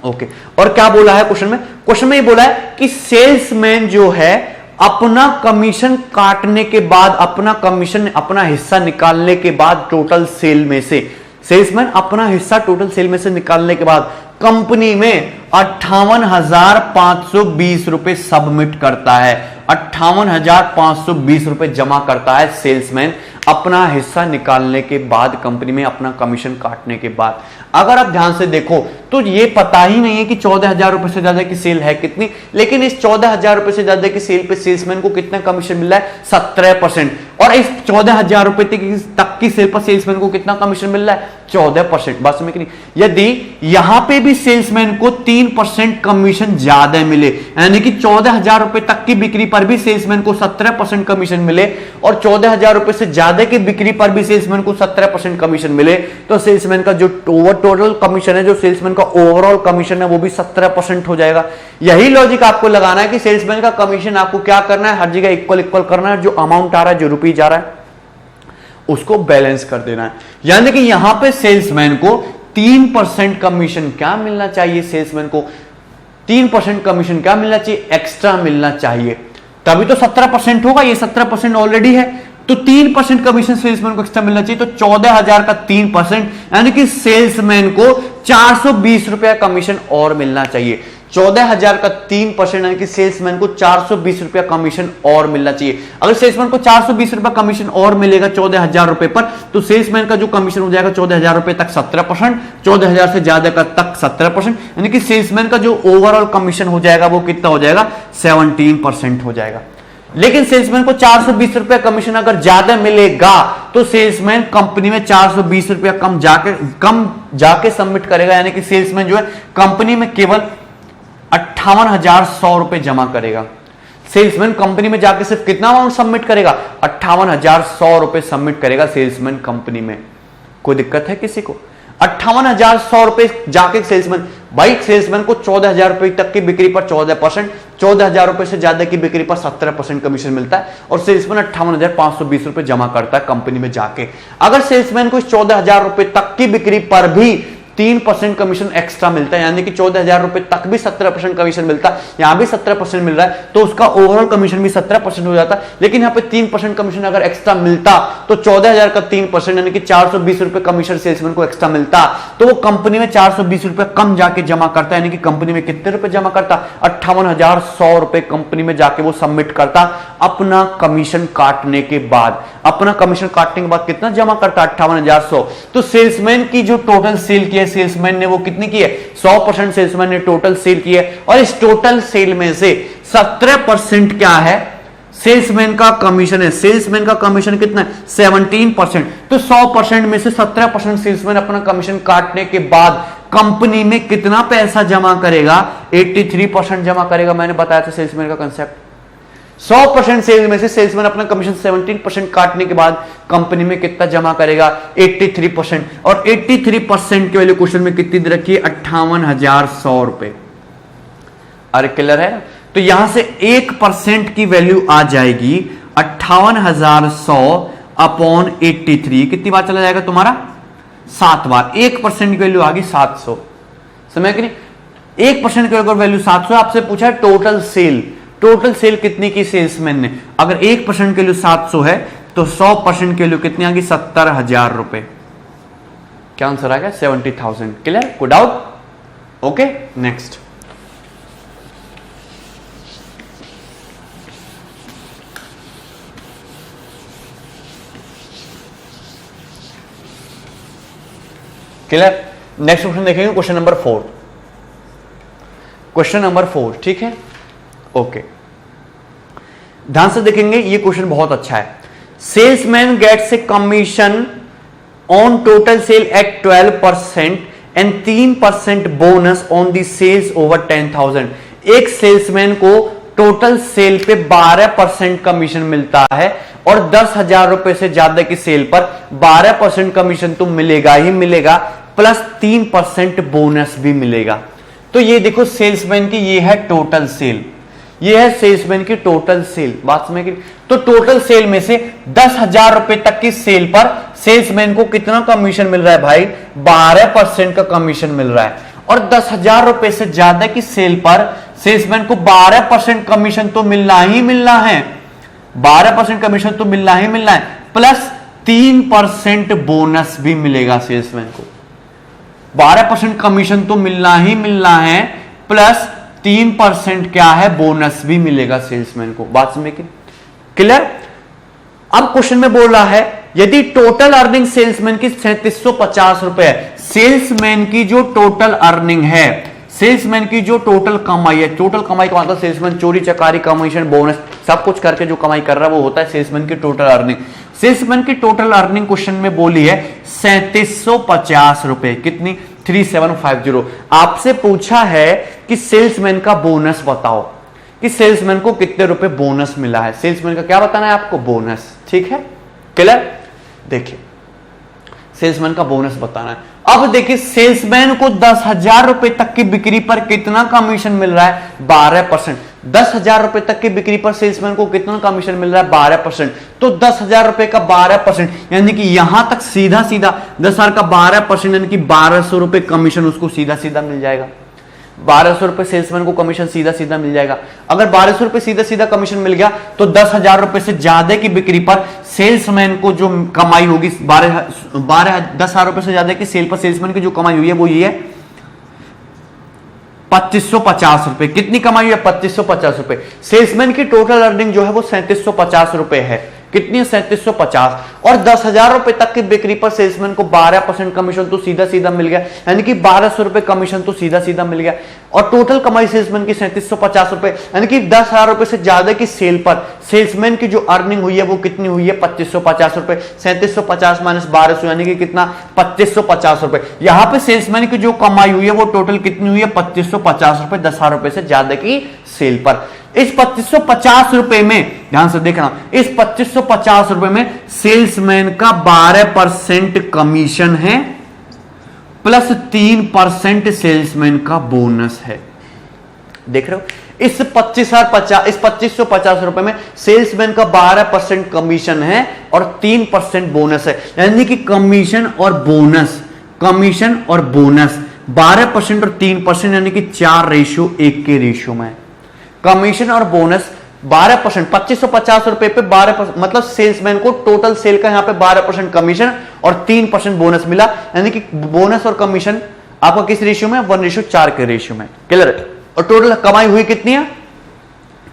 ओके। और क्या बोला है क्वेश्चन में, क्वेश्चन में ये बोला है कि सेल्समैन जो है अपना कमीशन काटने के बाद, अपना कमीशन, अपना हिस्सा निकालने के बाद टोटल सेल में से, सेल्समैन अपना हिस्सा टोटल सेल में से निकालने के बाद कंपनी में 58,520 रुपए सबमिट करता है। 58,520 रुपए जमा करता है सेल्समैन अपना हिस्सा निकालने के बाद, कंपनी में अपना कमीशन काटने के बाद। अगर आप ध्यान से देखो तो ये पता ही नहीं है कि 14,000 रुपए से ज्यादा की सेल है कितनी, लेकिन इस 14,000 रुपए से ज्यादा की सेल पे सेल्समैन को कितना कमीशन मिल रहा है? 17%। और इस 14,000 रुपए तक की सेल पर सेल्समैन को कितना कमीशन मिल रहा है? 14%। बात समझ में नहीं? यदि यहां पे भी सेल्समैन को 3% कमीशन ज्यादा मिले, यानी कि 14,000 रुपए तक की बिक्री पर भी सेल्समैन को 17% कमीशन मिले और 14,000 रुपए से ज्यादा की बिक्री पर भी सेल्समैन को 17% कमीशन मिले, तो सेल्समैन का जो टोटल कमीशन है, जो सेल्समैन का ओवरऑल कमीशन है, वो भी 17% हो जाएगा। यही लॉजिक आपको लगाना है कि सेल्समैन का कमीशन आपको क्या करना है? हर जगह इक्वल इक्वल करना है। जो अमाउंट आ रहा है, जो रुपीज जा रहा है, उसको बैलेंस कर देना है। यानी कि यहां पे सेल्समैन को 3% कमीशन क्या मिलना चाहिए? सेल्समैन को 3% कमीशन क्या मिलना चाहिए? एक्स्ट्रा मिलना चाहिए, तभी तो 17% होगा। ये 17% ऑलरेडी है, तो 3% कमीशन सेल्समैन को एक्स्ट्रा मिलना चाहिए। तो 14,000 का 3%, यानी कि सेल्समैन को 420 रुपया कमीशन और मिलना चाहिए। 14,000 का 3%, यानी कि सेल्समैन को 420 रुपया कमीशन और मिलना चाहिए। अगर सेल्समैन को 420 रुपया कमीशन और मिलेगा 14,000 रुपए पर, तो सेल्समैन का जो कमीशन हो जाएगा 14,000 रुपए तक 17%, 14,000 से ज्यादा का तक 17%, यानी कि सेल्समैन का जो ओवरऑल कमीशन हो जाएगा वो कितना हो जाएगा? 17% हो जाएगा। लेकिन सेल्समैन को 420 रुपया कमीशन अगर ज्यादा मिलेगा तो सेल्समैन कंपनी में 420 रुपया कम जाके सबमिट करेगा, यानी कि सेल्समैन जो है कंपनी में केवल 58,100 रुपए जमा करेगा। सेल्समैन कंपनी में जाके सिर्फ कितना अमाउंट सबमिट करेगा? 58,100 रुपए सबमिट करेगा सेल्समैन कंपनी में। कोई दिक्कत है किसी को? 58,100 रुपए जाके सेल्समैन, भाई सेल्समैन को 14,000 रुपए तक की बिक्री पर 14%, 14,000 रुपए से ज्यादा की बिक्री पर 17% कमीशन मिलता है और सेल्समैन 58,520 रुपए जमा करता है कंपनी में जाके। अगर सेल्समैन को इस 14,000 रुपए तक की बिक्री पर भी 3% कमीशन एक्स्ट्रा मिलता है, यानी कि 14,000 रुपए तक भी 17% कमीशन मिलता है, यहां भी 17% मिल रहा है, तो उसका ओवरऑल कमीशन भी 17% हो जाता। लेकिन यहां पे 3% कमीशन अगर एक्स्ट्रा मिलता तो 14,000 का 3%, यानी कि 420 रुपए कमीशन सेल्समैन को एक्स्ट्रा मिलता, तो वो कंपनी में 420 रुपए कम जाके जमा करता, यानी कि कंपनी में कितने रुपए जमा करता? 58,100 रुपए कंपनी में जाके वो सबमिट करता अपना कमीशन काटने के बाद। अपना कमीशन काटने के बाद कितना जमा करता? 58,100। तो सेल्समैन की जो टोटल सेल की है, सेल्समैन ने वो कितनी की है? 100% सेल्समैन ने टोटल सेल की है, और इस टोटल सेल में से 17% क्या है? सेल्समैन का कमीशन है। सेल्समैन का कमीशन कितना है? 17%। तो 100% में से 17% सेल्समैन अपना कमीशन काटने के बाद कंपनी में कितना पैसा जमा करेगा? 83% जमा करेगा। मैंने बताया था सेल्समैन का कंसेप्ट। 100% सेल में से सेल्समैन अपना कमीशन 17% काटने के बाद कंपनी में कितना जमा करेगा? 83%। और 83% की वैल्यू क्वेश्चन में कितनी दे रखी है? 58,100 रुपए। अरे क्लियर है? तो यहां से 1% की वैल्यू आ जाएगी 58,100 अपॉन 83। कितनी बार चला जाएगा तुम्हारा? 7 बार। 1% की वैल्यू आ गई 700। समझ कि नहीं? 1% की वैल्यू 700। आपसे पूछा है टोटल सेल, टोटल सेल कितनी की सेल्समैन ने? अगर 1% की वैल्यू 700 है तो 100% की वैल्यू कितनी आ गई? 70,000 रुपए। क्या आंसर आ गया? 70,000। क्लियर? कोई doubt? Okay, next. Clear? Next question देखेंगे, क्वेश्चन नंबर 4। क्वेश्चन नंबर 4, ठीक है? ओके, ध्यान से देखेंगे, ये क्वेश्चन बहुत अच्छा है। Salesman gets a commission on total sale at 12% and 3% bonus on the sales over 10,000। एक सेल्समैन को टोटल सेल पे 12% कमीशन मिलता है और 10,000 रुपए से ज्यादा की सेल पर 12% कमीशन तो मिलेगा ही मिलेगा, प्लस 3% बोनस भी मिलेगा। तो ये देखो सेल्समैन की ये है टोटल सेल, ये है सेल्समैन की टोटल सेल। बात समझ गई? तो टोटल सेल में से 10,000 रुपए तक की सेल पर सेल्समैन को कितना कमीशन मिल रहा है भाई? 12% का कमीशन मिल रहा है। और 10,000 रुपए से ज्यादा की सेल पर सेल्समैन को 12% कमीशन तो मिलना ही मिलना है, 12% कमीशन तो मिलना ही मिलना है, प्लस 3% बोनस भी मिलेगा सेल्समैन को। 12% कमीशन तो मिलना ही मिलना है, प्लस 3% क्या है, बोनस भी मिलेगा सेल्समैन को। बात समझ में क्लियर? अब क्वेश्चन में बोल रहा है यदि टोटल अर्निंग सेल्समैन की 3750 रुपए है, सेल्समैन की जो टोटल अर्निंग है, सेल्समैन की जो टोटल कमाई है, टोटल कमाई का मतलब सेल्समैन चोरी चकारी कमीशन बोनस सब कुछ करके जो कमाई कर रहा है वो होता है सेल्समैन की टोटल अर्निंग। सेल्समैन की टोटल अर्निंग क्वेश्चन में बोली है 3750 रुपए, कितनी, 3750। आपसे पूछा है कि सेल्समैन का बोनस बताओ कि सेल्समैन को कितने रुपए बोनस मिला है। सेल्समैन का क्या बताना है आपको, बोनस। ठीक है, क्लियर? देखिए सेल्समैन का बोनस बताना है। अब देखिए सेल्समैन को 10,000 रुपए तक की बिक्री पर कितना कमीशन मिल रहा है, 12%। 10,000 रुपए तक की बिक्री पर सेल्समैन को कितना कमीशन मिल रहा है, 12%। तो 10,000 रुपए का 12% यानी कि यहां तक सीधा सीधा 10,000 का 12% यानी कि 1200 रुपए कमीशन उसको सीधा सीधा मिल जाएगा। 1200 रुपए सेल्समैन को कमीशन सीधा सीधा मिल जाएगा। अगर 1200 रुपए सीधा सीधा कमीशन मिल गया तो 10,000 रुपए से ज्यादा की बिक्री पर सेल्समैन को जो कमाई होगी 10,000 रुपए से ज्यादा की सेल पर सेल्समैन की जो कमाई हुई है वो ये है 2550 रुपए। कितनी कमाई हुई है, 2550 रुपए। सेल्समैन की टोटल अर्निंग जो है वो 3750 रुपए है। कितनी है, 3750। और 10,000 रुपए तक की बिक्री पर सेल्समैन को 12% कमीशन तो सीधा सीधा मिल गया, यानी कि 1200 रुपए कमीशन तो सीधा सीधा मिल गया। और टोटल कमाई सेल्समैन की 3750 रुपए, यानी कि 10,000 रुपए से ज्यादा की सेल पर सेल्समैन की जो अर्निंग हुई है वो कितनी हुई है, 2550 रुपए। 3750 माइनस 1200 यानी कि कितना, 2550 रुपए। यहां पे सेल्समैन की जो कमाई हुई है वो टोटल कितनी हुई है, 2550 रुपए, 10,000 रुपए से ज्यादा की सेल पर। इस 2550 रुपए में ध्यान से देखना, इस 2550 रुपए में सेल्समैन का 12% कमीशन है प्लस 3% सेल्समैन का बोनस है। देख रहे हो, इस 2550 रुपए में सेल्समैन का 12% कमीशन है और 3% बोनस है, यानी कि कमीशन और बोनस 12% और 3% यानी कि 4:1 के रेशियो में। कमीशन और बोनस 12%, 2550 रुपए पे 12%, मतलब सेल्समैन को टोटल सेल का यहां पे 12% कमीशन और 3% बोनस मिला, यानी कि बोनस और कमीशन आपका किस रेशियो में, 1:4 के रेशियो में। क्लियर? और टोटल कमाई हुई कितनी है,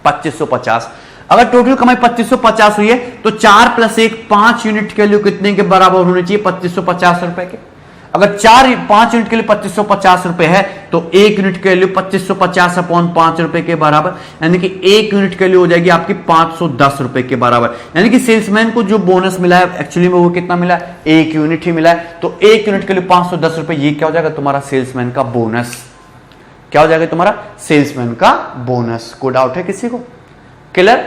2550। अगर टोटल कमाई 2550 हुई है तो 4 + 1 5 यूनिट के लिए कितने के बराबर होने चाहिए, 2550 रुपए के। अगर 5 यूनिट के लिए 2550 रुपए है तो 1 यूनिट के लिए 2550/5 रुपए के बराबर, यानी कि 1 यूनिट के लिए हो जाएगी आपकी 510 रुपए के बराबर। यानी कि सेल्समैन को जो बोनस मिला है एक्चुअली में वो कितना मिला है, 1 यूनिट ही मिला है। तो 1 यूनिट के लिए 510 रुपए, ये क्या हो जाएगा तुम्हारा सेल्समैन का बोनस। क्या हो जाएगा तुम्हारा, सेल्समैन का बोनस। कोई डाउट है किसी को? क्लियर?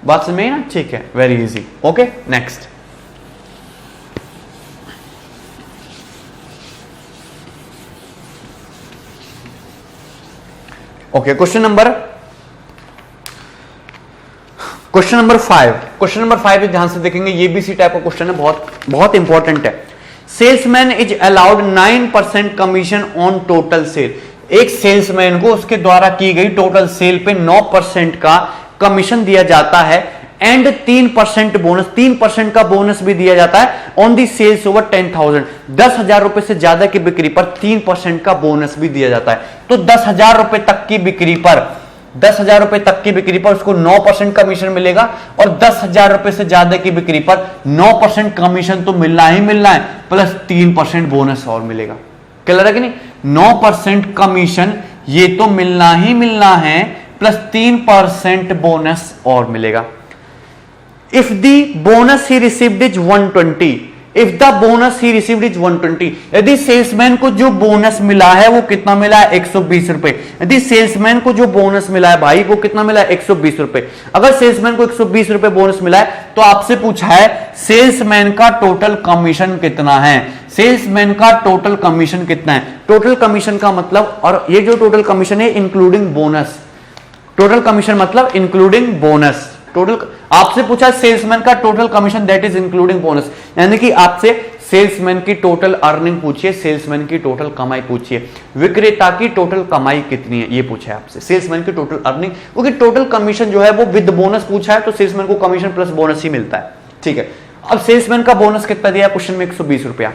बात समझ में ना? ठीक है, very easy. Okay, next. Okay, question number 5। Question number 5 ध्यान से देखेंगे, ये भी इसी टाइप का क्वेश्चन है, बहुत इंपॉर्टेंट है। Salesman is allowed 9% commission on total sale. एक सेल्समैन को उसके द्वारा की गई टोटल सेल पे 9% का कमीशन दिया जाता है एंड 3% बोनस, 3% का बोनस भी दिया जाता है ऑन दी सेल्स ओवर 10,000। 10,000 रुपए से ज्यादा की बिक्री पर 3% का बोनस भी दिया जाता है। तो 10,000 रुपए तक की बिक्री पर 10,000 रुपए तक की बिक्री पर उसको 9% कमीशन मिलेगा और 10,000 रुपए से ज्यादा की बिक्री पर 9% कमीशन तो मिलना ही मिलना है प्लस 3% बोनस और मिलेगा। क्लियर है कि नहीं? 9% कमीशन ये तो मिलना ही मिलना है प्लस 3% बोनस और मिलेगा। If the bonus he received is 120, if the bonus he received is 120, यदि सेल्समैन को जो बोनस मिला है वो कितना मिला है, 120 रुपए। यदि सेल्समैन को जो बोनस मिला है भाई वो कितना मिला है, 120 रुपए। अगर सेल्समैन को 120 रुपए बोनस मिला है तो आपसे पूछा है सेल्समैन का टोटल कमीशन कितना है। सेल्समैन का टोटल कमीशन कितना है? टोटल कमीशन का मतलब, और ये जो टोटल कमीशन है इंक्लूडिंग बोनस, टोटल कमीशन मतलब इंक्लूडिंग बोनस। टोटल आपसे पूछा सेल्समैन का total commission that is including bonus, यानी कि आपसे सेल्समैन की टोटल अर्निंग पूछिए, सेल्समैन की टोटल कमाई पूछिए, विक्रेता की टोटल कमाई कितनी है ये पूछा है आपसे। सेल्समैन की टोटल अर्निंग, क्योंकि टोटल कमीशन जो है वो विद बोनस पूछा है तो सेल्समैन को कमीशन प्लस बोनस ही मिलता है। ठीक है, अब सेल्समैन का बोनस कितना दिया क्वेश्चन में, 120 रुपया।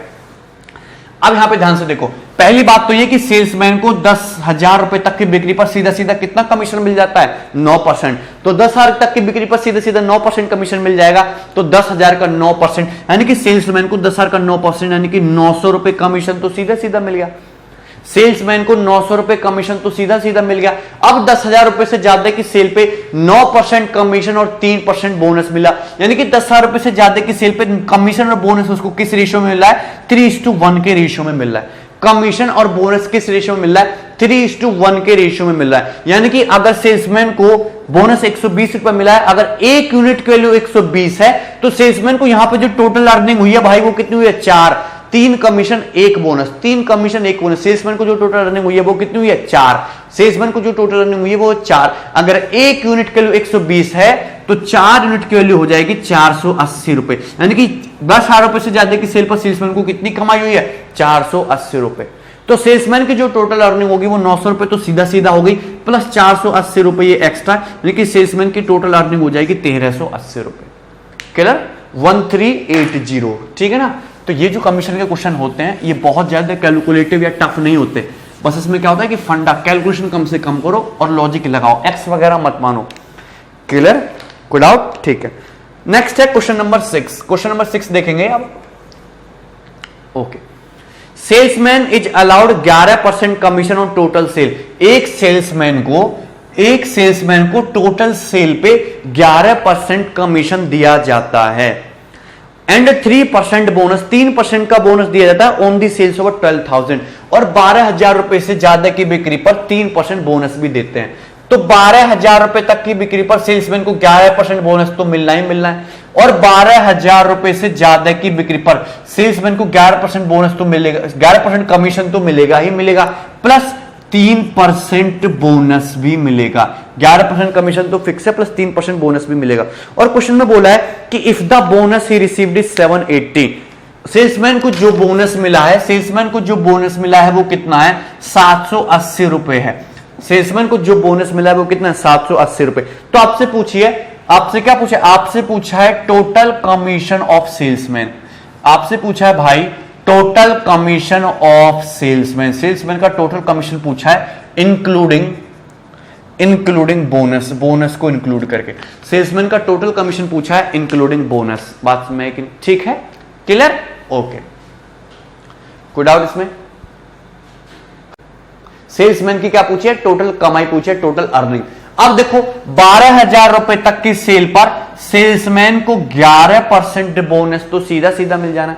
अब यहां पे ध्यान से देखो, पहली बात तो ये कि सेल्समैन को 10,000 रुपए तक की बिक्री पर सीधा सीधा कितना कमीशन मिल जाता है, 9%। तो 10,000 तक की बिक्री पर सीधा सीधा 9% कमीशन मिल जाएगा। तो 10,000 का 9% यानी कि सेल्समैन को 10,000 का 9% यानी कि 900 रुपए कमीशन तो सीधा सीधा मिल गया। सेल्समैन को 900 रुपए कमीशन तो सीधा सीधा मिल गया। अब 10,000 रुपए से ज्यादा की सेल पे 9% कमीशन और 3% बोनस मिला, यानी कि 10,000 रुपए से ज्यादा की सेल पे कमीशन और बोनस उसको किस रेशियो में मिल रहा है, 3:1 के रेशियो में मिल रहा है। कमीशन और बोनस किस रेशियो में मिल रहा है, 3:1 के रेशियो में मिल रहा है। यानी कि अगर सेल्समैन को बोनस 120 रुपए मिला है, अगर एक यूनिट की वैल्यू 120 है, तो सेल्समैन को यहां पे जो टोटल अर्निंग हुई है भाई वो कितनी हुई है, 4। 3 commission 1 bonus, 3 commission 1 bonus. Salesman को जो टोटल अर्निंग हुई है वो कितनी हुई है, 4। सेल्समैन को जो टोटल अर्निंग हुई है वो 4। अगर एक यूनिट की वैल्यू 120 है तो 4 यूनिट की वैल्यू हो जाएगी 480 रुपए, यानी कि 10,000 रुपए से ज्यादा की सेल पर सेल्समैन को कितनी कमाई हुई है, 480 रुपए। तो सेल्समैन की जो टोटल अर्निंग होगी वो 900 रुपए तो सीधा सीधा हो गई, प्लस 480 रुपए ये एक्स्ट्रा, यानी कि सेल्समैन की टोटल अर्निंग हो जाएगी 1380 रुपए। क्लियर, 1380। ठीक है ना। तो ये जो कमीशन के क्वेश्चन होते हैं ये बहुत ज्यादा कैलकुलेटिव या टफ नहीं होते, बस इसमें क्या होता है कि फंडा कैलकुलेशन कम से कम करो और लॉजिक लगाओ, एक्स वगैरह मत मानो। क्लियर, कोई डाउट? ठीक है। नेक्स्ट है क्वेश्चन नंबर 6। क्वेश्चन नंबर 6 देखेंगे अब। Okay, salesman is allowed 11% commission on total sale. एक सेल्समैन को टोटल सेल पे 11% कमीशन दिया जाता है एंड 3% बोनस, 3% का बोनस दिया जाता है ऑन दी सेल्स ओवर 12,000, और 12,000 रुपए से ज्यादा की बिक्री पर 3% बोनस भी देते हैं। तो 12,000 रुपए तक की बिक्री पर सेल्समैन को 11% बोनस तो मिलना ही मिलना है, और 12,000 रुपए से ज्यादा की बिक्री पर सेल्समैन को 11% बोनस तो मिलेगा, 11% कमीशन तो मिलेगा ही मिलेगा, प्लस 3% बोनस भी मिलेगा। 11% कमीशन तो फिक्स है, प्लस 3% बोनस भी मिलेगा। और क्वेश्चन में बोला है कि if the bonus he received is 780, salesman को जो बोनस मिला है, सेल्समैन को जो बोनस मिला है वो कितना है, 780 रुपए है। सेल्समैन को जो बोनस मिला है वो कितना है, 780 रुपए। तो आपसे पूछिए, आपसे क्या पूछा, आपसे पूछा है टोटल कमीशन ऑफ सेल्समैन, आपसे पूछा है भाई total commission of salesman. Salesman का टोटल कमीशन पूछा है इंक्लूडिंग बोनस, बोनस को इंक्लूड करके। सेल्समैन का टोटल कमीशन पूछा है इंक्लूडिंग बोनस। बात में ठीक है, क्लियर, ओके, कोई डाउट इसमें? सेल्समैन की क्या पूछी है, टोटल कमाई पूछी है, टोटल अर्निंग। अब देखो 12,000 रुपए तक की सेल पर सेल्समैन को 11% बोनस तो सीधा सीधा मिल जाना।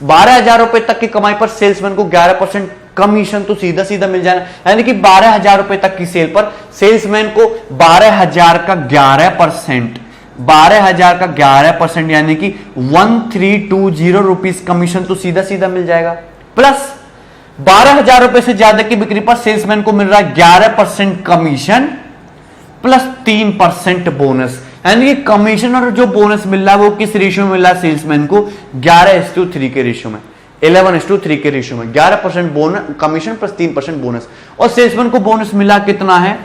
12,000 रुपए तक की कमाई पर सेल्समैन को 11% कमीशन तो सीधा सीधा मिल जाना, यानी कि 12,000 रुपए तक की सेल पर सेल्समैन को 12,000 का 11%, 12,000 का 11% यानी कि 1320 रुपीज कमीशन तो सीधा सीधा मिल जाएगा, प्लस 12,000 रुपए से ज्यादा की बिक्री पर सेल्समैन को मिल रहा है 11% कमीशन प्लस 3% बोनस, यानी कि कमीशन और जो बोनस मिल रहा है वो किस रेशियो में मिल रहा है सेल्समैन को, 11:3 के रेशियो में, 11:3 के रेशियो में, 11% बोनस कमीशन प्लस 3% बोनस। और सेल्समैन को बोनस मिला कितना है,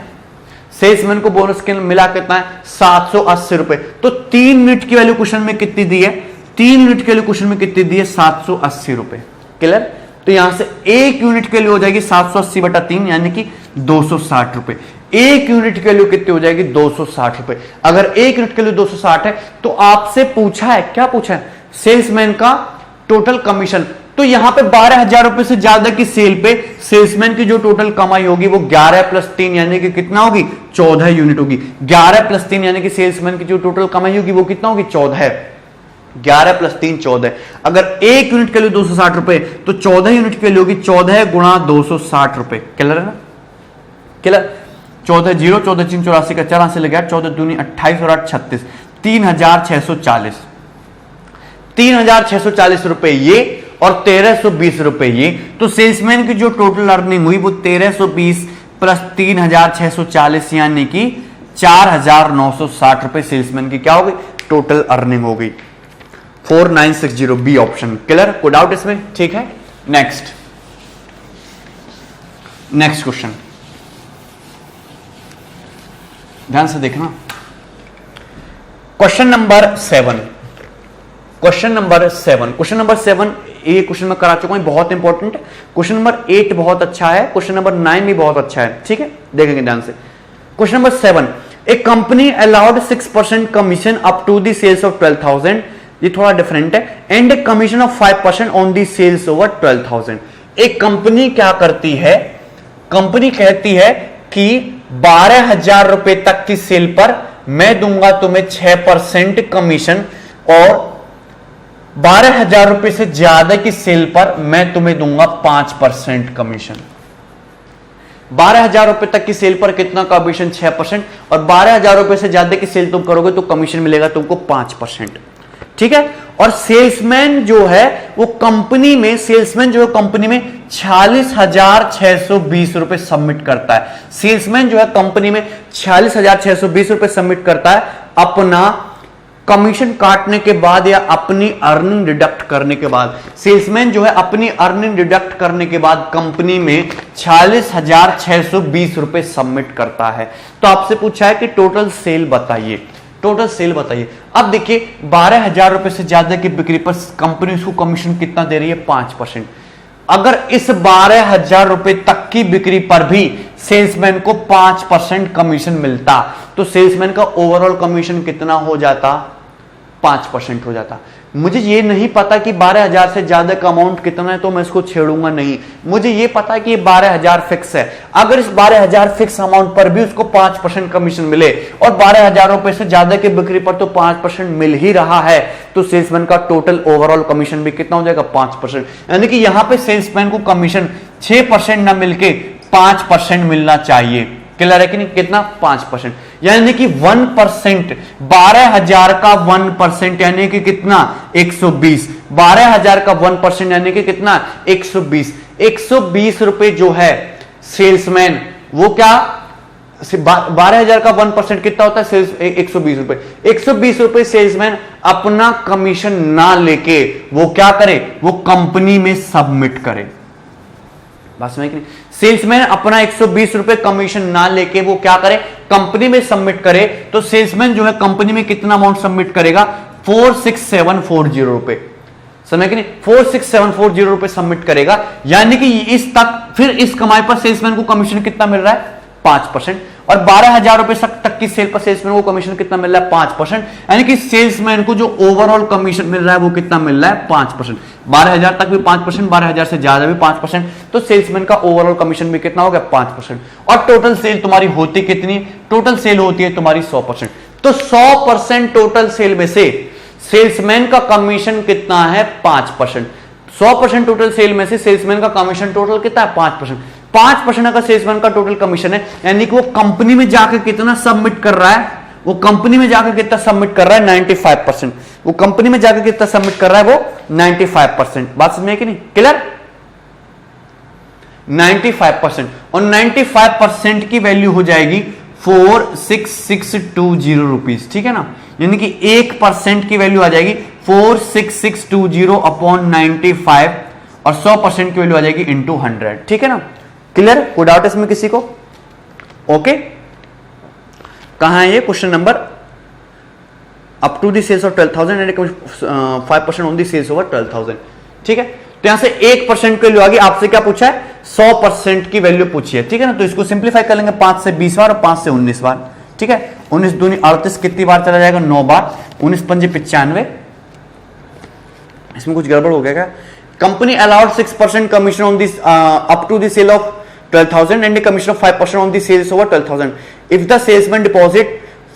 सेल्समैन को बोनस मिला कितना है, 780 रुपए। तो 3 यूनिट की वैल्यू क्वेश्चन में कितनी दी है, 3 यूनिट की वैल्यू क्वेश्चन में कितनी दी है, 780 रुपए। क्लियर, तो यहां से 1 यूनिट के लिए हो जाएगी 780/3 यानी कि 260 रुपए। 1 यूनिट के लिए कितनी हो जाएगी, 260 रुपए। अगर 1 यूनिट के लिए 260 है तो आपसे पूछा है, क्या पूछा है, सेल्समैन का टोटल कमीशन। तो यहां पे 12,000 रुपए से ज्यादा की सेल पे सेल्समैन की जो टोटल कमाई होगी वो 11 + 3 यानी कि कितना होगी, 14 यूनिट होगी। 11 + 3 यानी कि सेल्समैन की जो टोटल कमाई होगी वो कितना होगी, 14। 11 + 3 14। अगर 1 यूनिट के लिए 260 रुपए तो 14 यूनिट के लिए होगी 14 × 260 रुपए। क्लियर है ना, क्लियर। 14 0 14 3 84 का 4 से लगा, 14 दूनी 28 और 8 36, 3,640, 3,640 रुपए ये और 1,320 रुपए ये। तो सेल्समैन की जो टोटल अर्निंग हुई वो 1,320 प्लस 3,640 यानी कि 4,960 रुपए सेल्समैन की क्या हो गई, टोटल अर्निंग हो गई। 4960 बी ऑप्शन। क्लियर, कोई डाउट इसमें? ठीक है, नेक्स्ट क्वेश्चन ध्यान से देखना। क्वेश्चन नंबर 7, क्वेश्चन नंबर 7 ये क्वेश्चन मैं करा चुका हूं, बहुत इंपॉर्टेंट है। क्वेश्चन नंबर 8 बहुत अच्छा है, क्वेश्चन नंबर 9 भी बहुत अच्छा है, ठीक है, देखेंगे ध्यान से। Question number 7, a company allowed 6% commission up to the sales of 12,000, ये थोड़ा डिफरेंट है, and a commission of 5% on the sales over 12,000। एक कंपनी क्या करती है, कंपनी कहती है कि 12,000 रुपए तक की सेल पर मैं दूंगा तुम्हें 6% कमीशन, और 12,000 रुपए से ज्यादा की सेल पर मैं तुम्हें दूंगा 5% कमीशन। 12,000 रुपए तक की सेल पर कितना कमीशन? 6%, और 12,000 रुपए से ज्यादा की सेल तुम करोगे तो कमीशन मिलेगा तुमको 5%, ठीक है। और सेल्समैन जो है वो कंपनी में, सेल्समैन जो है कंपनी में 46,620 रुपए सबमिट करता है। सेल्समैन जो है कंपनी में 46,620 रुपए सबमिट करता है अपना कमीशन काटने के बाद या अपनी अर्निंग डिडक्ट करने के बाद। सेल्समैन जो है अपनी अर्निंग डिडक्ट करने के बाद कंपनी में 46,620 रुपए सबमिट करता है। तो आपसे पूछा है कि टोटल सेल बताइए, टोटल सेल बताइए। अब देखिए 12,000 रुपए से ज्यादा की बिक्री पर कंपनी उसको कमीशन कितना दे रही है? 5%। अगर इस 12,000 रुपए तक की बिक्री पर भी सेल्समैन को 5% कमीशन मिलता तो सेल्समैन का ओवरऑल कमीशन कितना हो जाता? 5% हो जाता। मुझे ये नहीं पता कि 12,000 से ज्यादा का अमाउंट कितना है तो मैं इसको छेड़ूंगा नहीं, मुझे ये पता है कि ये 12,000 फिक्स है। अगर इस 12,000 फिक्स अमाउंट पर भी उसको 5% कमीशन मिले और 12,000 रुपए से ज्यादा की बिक्री पर तो 5% मिल ही रहा है, तो सेल्समैन का टोटल ओवरऑल कमीशन भी कितना हो जाएगा? 5%। यानी कि यहां पर सेल्समैन को कमीशन 6% ना मिलके 5% मिलना चाहिए। क्लियर है कि नहीं? कितना? 5%। यानी कि 1%, 12,000 का 1% यानी कि कितना? 120। 12,000 का 1% यानी कि कितना? 120। 120 रुपए जो है सेल्समैन वो क्या, 12,000 का 1% कितना होता है? सेल्स 120 रुपए। 120 रुपए सेल्समैन अपना कमीशन ना लेके वो क्या करे? वो कंपनी में सबमिट करे। बात समझ नहीं? सेल्समैन अपना 120 रुपए कमीशन ना लेके वो क्या करे? कंपनी में सबमिट करे। तो सेल्समैन जो है कंपनी में कितना अमाउंट सबमिट करेगा? 46740 रुपए। समझ कि नहीं? 46740 रुपए सबमिट करेगा। यानी कि इस तक, फिर इस कमाई पर सेल्समैन को कमीशन कितना मिल रहा है? 5%। और 12,000 रुपए तक की सेल पर सेल्समैन को कमीशन कितना मिल रहा है? 5%। यानी कि सेल्समैन को जो ओवरऑल कमीशन मिल रहा है वो कितना मिल रहा है? 5%। 12,000 तक भी 5%, 12,000 से ज्यादा भी 5%, तो सेल्समैन का ओवरऑल कमीशन भी कितना हो गया? 5%। और टोटल सेल तुम्हारी होती कितनी? टोटल सेल होती है तुम्हारी 100%। तो 100% टोटल सेल में से सेल्समैन का कमीशन कितना है? 5%। 100% टोटल सेल में से सेल्समैन का कमीशन टोटल कितना है? 5%। 5% अगर सेल्समैन का टोटल कमीशन है, यानी कि वो कंपनी में जाकर कितना सबमिट कर रहा है? वो कंपनी में जाकर कितना सबमिट कर रहा है? 95%। वो कंपनी में जाकर कितना सबमिट कर रहा है? वो 95%। बात समझ में कि नहीं? क्लियर? 95%। और 95% की वैल्यू हो जाएगी 46620 रुपीज, ठीक है ना? यानी कि 1% की वैल्यू आ जाएगी 46620 अपॉन 95, और 100% की वैल्यू आ जाएगी इंटू 100, ठीक है ना? क्लियर? कोई डाउट इसमें किसी को? ओके, कहां है ये question number? Up to the sales of 12,000 and 5% on the sales over 12,000, ठीक है? तो यहां से 1% की वैल्यू आ गई। आपसे क्या पूछा है? 100% की वैल्यू पूछी है, ठीक है ना? तो इसको सिंप्लीफाई कर लेंगे 5 से 20 बार और 5 से 19 बार, ठीक है? 19 दूनी 38 कितनी बार चला जाएगा? 9 बार। 19 पंजे 95। इसमें कुछ गड़बड़ हो गया क्या? Company allowed 6% commission on this up to the sale of 12,000 and a commission of 5% on the sales over 12,000. If the salesman deposit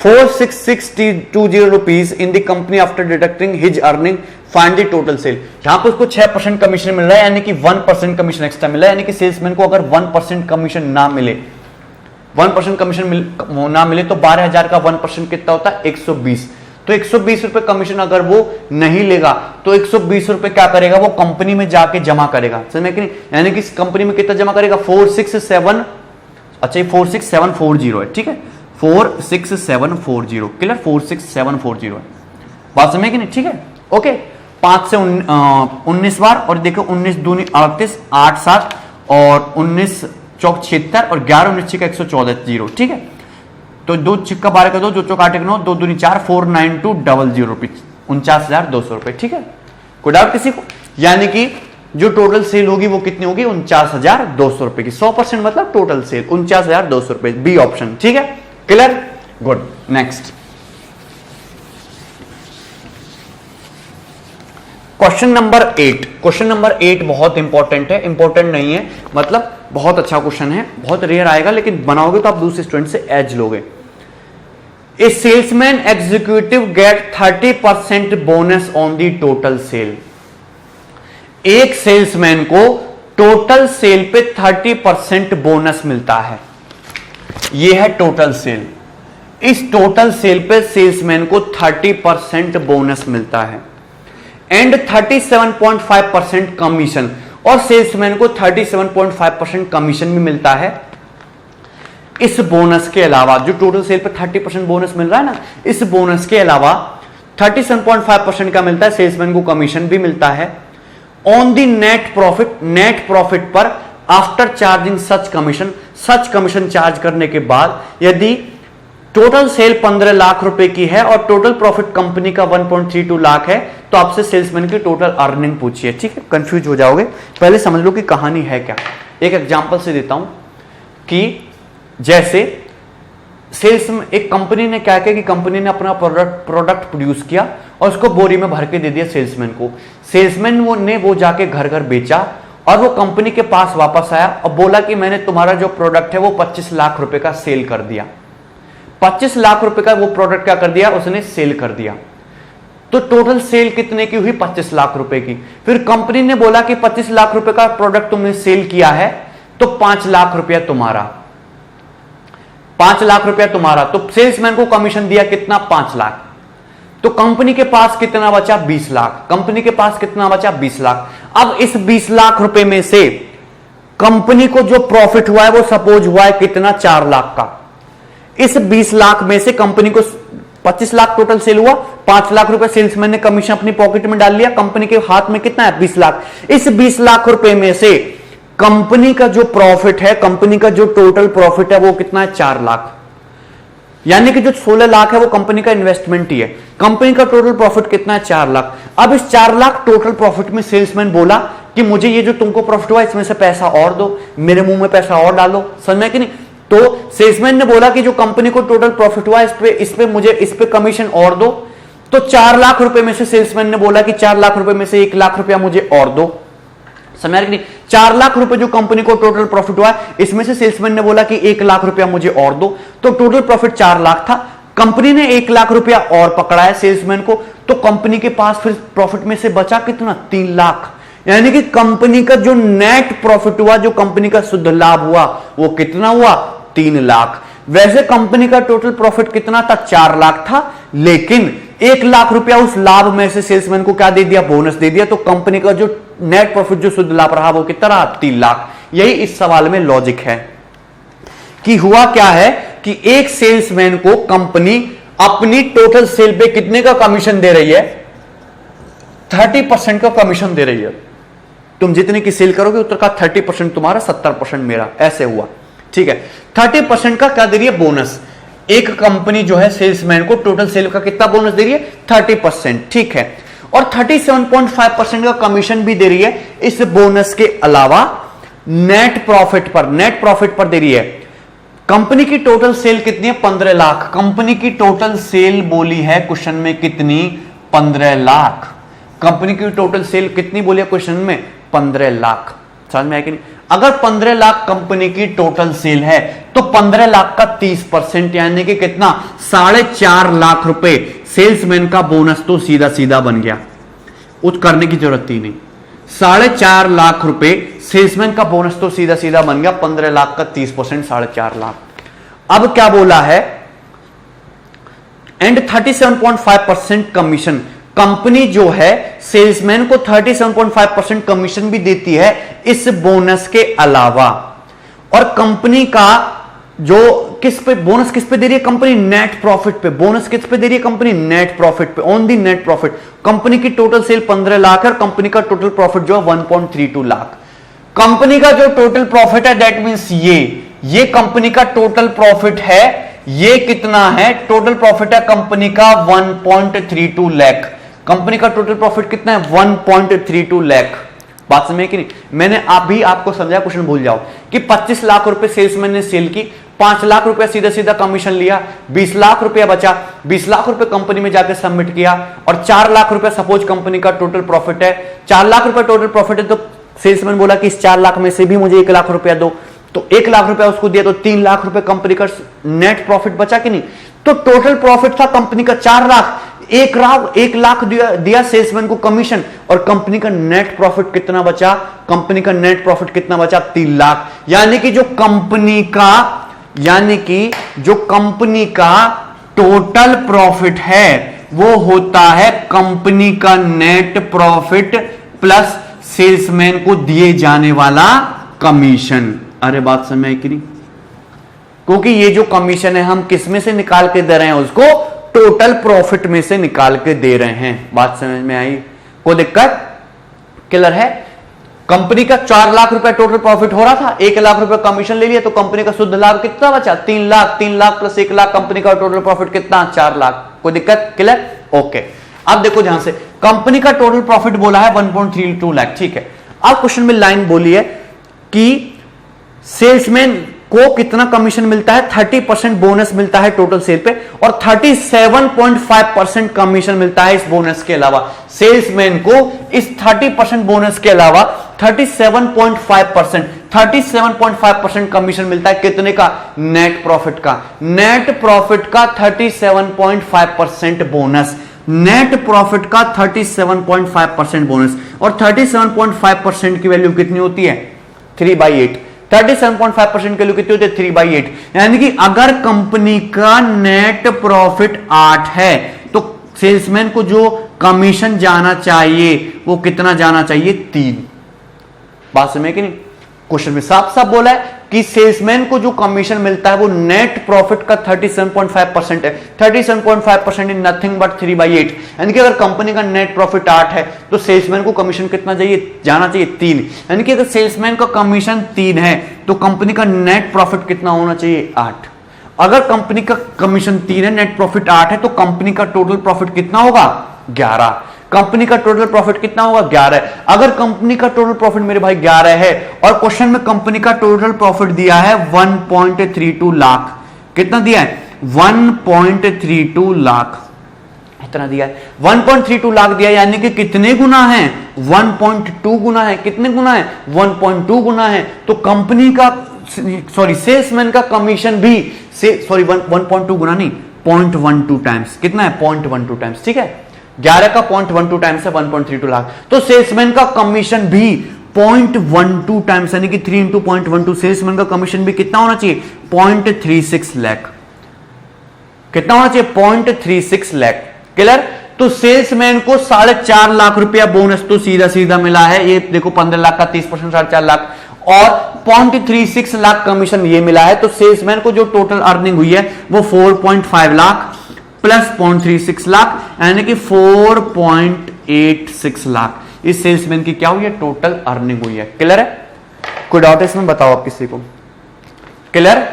46620 rupees in the company after deducting his earning, find the total sale. यहां पर उसको 6% commission मिल रहा है, यानी कि 1% commission extra मिला है। यानी कि सेल्समैन को अगर 1% कमीशन ना मिले, 1% कमीशन ना मिले तो 12,000 का 1% कितना होता है? 120। तो 120 रुपए कमीशन अगर वो नहीं लेगा तो 120 रुपए क्या करेगा? वो कंपनी में जाके जमा करेगा। समझ में कि नहीं? यानी कि कंपनी में कितना जमा करेगा? 467, अच्छा ये 46740 है, ठीक है? 46740, क्लियर? 46740 है। बात समझ में कि नहीं? ठीक है, ओके। 5 से 19 बार, और देखो 19 दूनी 38, 8 7 और 19 चौक 76 और 11 19 छिका 114 जीरो, ठीक है? तो 2 छिक्का 12 का 2, 2 चौक 8 9, 2 दूनी 4, 49200 रुपीज, 49,200 रुपए, ठीक है? कोई डाउट किसी को? यानी कि जो टोटल सेल होगी वो कितनी होगी, 49,200 रुपए की। 100% मतलब टोटल सेल 49,200 रुपए, बी ऑप्शन। ठीक है, clear, good. Next question number 8। Question number 8 बहुत इंपॉर्टेंट है, इंपॉर्टेंट नहीं है मतलब बहुत अच्छा क्वेश्चन है, बहुत रेयर आएगा, लेकिन बनाओगे तो आप दूसरे स्टूडेंट से एज लोगे। A salesman executive get 30% bonus on the total sale. एक सेल्समैन को टोटल सेल पे 30% बोनस मिलता है। यह है टोटल सेल। इस टोटल सेल पे सेल्समैन को 30% बोनस मिलता है एंड 37.5% कमीशन, और सेल्समैन को 37.5% कमीशन भी मिलता है। इस बोनस के अलावा जो टोटल सेल पे 30% बोनस मिल रहा है ना, इस बोनस के अलावा 37.5% का मिलता है, सेल्समैन को कमीशन भी मिलता है। On the net profit, net profit पर after charging such commission, such commission charge करने के बाद यदि टोटल सेल 15 लाख रुपए की है और टोटल प्रॉफिट कंपनी का 1.32 लाख है, तो आपसे सेल्समैन की टोटल अर्निंग पूछिए। ठीक है, कंफ्यूज हो जाओगे, पहले समझ लो कि कहानी है क्या। एक एग्जांपल से देता हूं कि जैसे सेल्स में एक कंपनी ने क्या किया कि कंपनी ने अपना प्रोडक्ट प्रोड्यूस किया और उसको बोरी में भर के दे दिया सेल्समैन को। सेल्समैन ने वो जाके घर घर बेचा और वो कंपनी के पास वापस आया और बोला कि मैंने तुम्हारा जो प्रोडक्ट है वो 25 लाख रुपए का सेल कर दिया। 25 लाख रुपए का वो प्रोडक्ट क्या कर दिया, उसने सेल कर दिया। तो टोटल सेल कितने की हुई, 25 लाख रुपए की। फिर कंपनी ने बोला कि 25 लाख रुपए का प्रोडक्ट तुमने सेल किया है तो 5 लाख रुपया तुम्हारा, 5 लाख रुपया तुम्हारा। तो सेल्समैन को कमीशन दिया कितना, 5 लाख। तो कंपनी के पास कितना बचा, 20 लाख। कंपनी के पास कितना बचा, 20 लाख। अब इस 20 लाख रुपए में से कंपनी को जो प्रॉफिट हुआ है वो सपोज हुआ है कितना, 4 लाख का। इस 20 लाख में से कंपनी को 25 लाख टोटल सेल हुआ, 5 लाख रुपए सेल्समैन ने कमीशन अपनी पॉकेट में डाल लिया, कंपनी के हाथ में कितना है, 20 लाख। इस 20 लाख रुपए में से कंपनी का जो प्रॉफिट है, कंपनी का जो टोटल प्रॉफिट है वो कितना है, 4 लाख। यानी कि जो 16 लाख है वो कंपनी का इन्वेस्टमेंट ही है। कंपनी का टोटल प्रॉफिट कितना है, 4 लाख। अब इस 4 लाख टोटल प्रॉफिट में सेल्समैन बोला कि मुझे ये जो तुमको प्रॉफिट हुआ इसमें से पैसा और दो, मेरे मुंह में पैसा और डालो, समझ में कि नहीं। तो सेल्समैन ने बोला कि जो कंपनी को टोटल प्रॉफिट हुआ इस पे कमीशन और दो। तो 4 लाख रुपए में से सेल्समैन ने बोला कि 4 लाख रुपए में से 1 लाख रुपया मुझे और दो, समझ नहीं। 4 लाख रुपए जो कंपनी को टोटल प्रॉफिट हुआ इसमें से सेल्समैन ने बोला कि 1 लाख रुपया मुझे और दो। तो टोटल प्रॉफिट 4 लाख था, कंपनी ने 1 लाख रुपया और पकड़ा है सेल्समैन को, तो कंपनी के पास फिर प्रॉफिट में से बचा कितना, 3 लाख। यानी कि कंपनी का जो नेट प्रॉफिट हुआ, जो कंपनी का शुद्ध लाभ हुआ वो कितना हुआ, 3 लाख। वैसे कंपनी का टोटल प्रॉफिट कितना था, 4 लाख था, लेकिन 1 लाख रुपया उस लाभ में से सेल्समैन को क्या दे दिया, बोनस दे दिया। तो कंपनी का जो नेट प्रॉफिट जो शुद्ध लाभ रहा वो कितना रहा, 3 लाख। यही इस सवाल में लॉजिक है कि हुआ क्या है कि एक सेल्समैन को कंपनी अपनी टोटल सेल पे कितने का कमीशन दे रही है, 30% का कमीशन दे रही है। तुम जितने की सेल करोगे उतना का 30% तुम्हारा, 70% मेरा, ऐसे हुआ। ठीक है, 30% का क्या दे रही है, बोनस। एक कंपनी जो है सेल्समैन को टोटल सेल का कितना बोनस दे रही है, 30%। ठीक है, और 37.5% का कमीशन भी दे रही है इस बोनस के अलावा नेट प्रॉफिट पर दे रही है। कंपनी की टोटल सेल कितनी है, 15 लाख। कंपनी की टोटल सेल बोली है क्वेश्चन में कितनी, 15 लाख। कंपनी की टोटल सेल कितनी बोली है क्वेश्चन में, 15 लाख। समझ में आया कि नहीं। अगर 15 लाख कंपनी की टोटल सेल है तो 15 लाख का 30% यानी कि कितना, 4.5 लाख रुपए सेल्समैन का बोनस तो सीधा सीधा बन गया, उस करने की जरूरत ही नहीं। 4.5 लाख रुपए सेल्समैन का बोनस तो सीधा सीधा बन गया, 15 लाख का 30%, 4.5 लाख। अब क्या बोला है, एंड 37.5% कमीशन। कंपनी जो है सेल्समैन को 37.5% कमीशन भी देती है इस बोनस के अलावा। और कंपनी का जो किस पे बोनस किस पे दे रही है कंपनी, नेट प्रॉफिट पे। बोनस किस पे दे रही है कंपनी, नेट प्रॉफिट पे, on the net profit. Company की टोटल सेल 15 लाख है और कंपनी का टोटल प्रॉफिट जो है 1.32 लाख। कंपनी का जो टोटल प्रॉफिट है दैट मींस ये कंपनी का टोटल प्रॉफिट है, ये कितना है, टोटल प्रॉफिट है कंपनी का 1.32 लाख। कंपनी का टोटल प्रॉफिट कितना है 1.32 लाख। बात समझे कि नहीं? मैंने आपको समझाया, क्वेश्चन भूल जाओ कि 25 लाख रुपए सेल्समैन ने सेल की, 5 लाख रुपया सीधा सीधा कमीशन लिया, 20 लाख रुपया बचा, 20 लाख रुपए कंपनी में जाकर सबमिट किया और 4 लाख रुपया सपोज कंपनी का टोटल प्रॉफिट है। 4 लाख रुपया टोटल प्रॉफिट है तो सेल्समैन बोला कि इस 4 लाख में से भी मुझे 1 लाख रुपया दो, तो 1 लाख रुपया उसको दिया तो 3 लाख रुपए कंपनी का नेट प्रॉफिट बचा कि नहीं? तो टोटल प्रॉफिट था कंपनी का 4 लाख, 1 लाख दिया सेल्समैन को कमीशन और कंपनी का नेट प्रॉफिट कितना बचा? कंपनी का नेट प्रॉफिट कितना बचा? 3 लाख। यानी कि जो कंपनी का टोटल प्रॉफिट है वो होता है कंपनी का नेट प्रॉफिट प्लस सेल्समैन को दिए जाने वाला कमीशन। अरे बात समझ में आई कि नहीं? क्योंकि ये जो कमीशन है हम किस में से निकाल के दे रहे हैं? उसको टोटल प्रॉफिट में से निकाल के दे रहे हैं। बात समझ में आई? कोई दिक्कत? क्लियर है? कंपनी का 4 लाख रुपए टोटल प्रॉफिट हो रहा था, 1 लाख रुपए कमीशन ले लिया तो कंपनी का शुद्ध लाभ कितना बचा? 3 लाख। 3 लाख प्लस 1 लाख, कंपनी का टोटल प्रॉफिट कितना? 4 लाख। कोई दिक्कत? क्लियर? ओके। अब देखो ध्यान से, कंपनी का टोटल प्रॉफिट बोला है 1.32 लाख, ठीक है। अब क्वेश्चन में लाइन बोली है कि सेल्समैन को कितना कमीशन मिलता है? 30% बोनस मिलता है टोटल सेल पे और 37.5% कमीशन मिलता है इस बोनस के अलावा। सेल्समैन को इस 30% बोनस के अलावा 37.5% कमीशन मिलता है। कितने का? नेट प्रॉफिट का। नेट प्रॉफिट का 37.5% बोनस, नेट प्रॉफिट का 37.5% बोनस और 37.5% की वैल्यू कितनी होती है? 3/8। 37.5% की वैल्यू कितनी होती है? 3/8। यानी कि अगर कंपनी का नेट प्रॉफिट 8 है तो सेल्समैन को जो कमीशन जाना चाहिए वो कितना जाना चाहिए? 3। बात समझे कि नहीं? क्वेश्चन में साफ साफ बोला है कि सेल्समैन को जो कमीशन मिलता है वो नेट प्रॉफिट का 37.5% है। 37.5% इज नथिंग बट 3/8। यानी कि अगर कंपनी का नेट प्रॉफिट 8 है तो सेल्समैन को कमीशन कितना चाहिए? जाना चाहिए 3। यानी कि अगर सेल्समैन का कमीशन 3 है तो कंपनी का नेट प्रॉफिट कितना होना चाहिए? 8। अगर कंपनी का कमीशन 3 है, नेट प्रॉफिट 8 है तो कंपनी का टोटल प्रॉफिट कितना होगा? 11। कंपनी का टोटल प्रॉफिट कितना होगा? 11। अगर कंपनी का टोटल प्रॉफिट मेरे भाई 11 है और क्वेश्चन में कंपनी का टोटल प्रॉफिट दिया है 1.32 लाख, कितना दिया है? 1.32 लाख, इतना दिया है। 1.32 लाख दिया यानी कि कितने गुना है? 1.2 गुना है। कितने गुना है? 1.2 गुना है। तो कंपनी का सेल्समैन का कमीशन भी 1.2 गुना नहीं, 0.12 टाइम्स। कितना है? 0.12 टाइम्स, ठीक है। 11 का 0.12 टाइम्स है 1.32 लाख, तो सेल्समैन का कमीशन भी 0.12 टाइम्स यानी कि 3 × 0.12। सेल्समैन का कमीशन भी कितना होना चाहिए? 0.36 लाख। कितना होना चाहिए? 0.36 लाख। क्लियर? तो सेल्समैन को 4.5 लाख रुपया बोनस तो सीधा सीधा मिला है। ये देखो 15 लाख का 30% 4.5 लाख और 0.36 लाख कमीशन ये मिला है। तो सेल्समैन को जो टोटल अर्निंग हुई है वो 4.5 लाख प्लस 0.36 लाख यानी कि 4.86 लाख। इस सेल्समैन की क्या हुई है? टोटल अर्निंग हुई है। क्लियर है? कोई डाउट इसमें बताओ आप किसी को? क्लियर?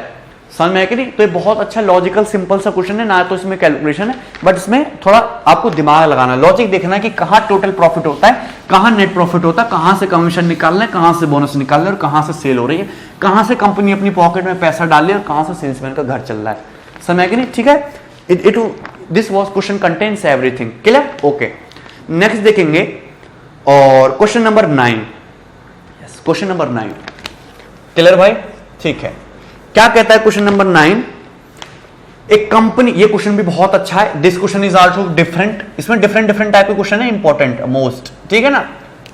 समझ में है कि नहीं? तो ये बहुत अच्छा लॉजिकल सिंपल सा क्वेश्चन है, ना तो इसमें कैलकुलेशन है बट इसमें थोड़ा आपको दिमाग लगाना, लॉजिक देखना है कि कहां टोटल प्रॉफिट होता है, कहां नेट प्रॉफिट होता है, कहां से कमीशन निकालना है, कहां से बोनस निकालना है और कहां से सेल हो रही है, कहां से कंपनी अपनी पॉकेट में पैसा डाल रही है और कहां से सेल्समैन का घर चल रहा है। समझ है कि नहीं? ठीक है। This was question contains everything. Clear? Okay. Next देखेंगे और question number 9। Yes, question number 9। Clear भाई? ठीक है। क्या कहता है क्वेश्चन नंबर 9? एक कंपनी, ये क्वेश्चन भी बहुत अच्छा है। This question is also different. इसमें डिफरेंट टाइप के क्वेश्चन है, इंपॉर्टेंट मोस्ट, ठीक है ना?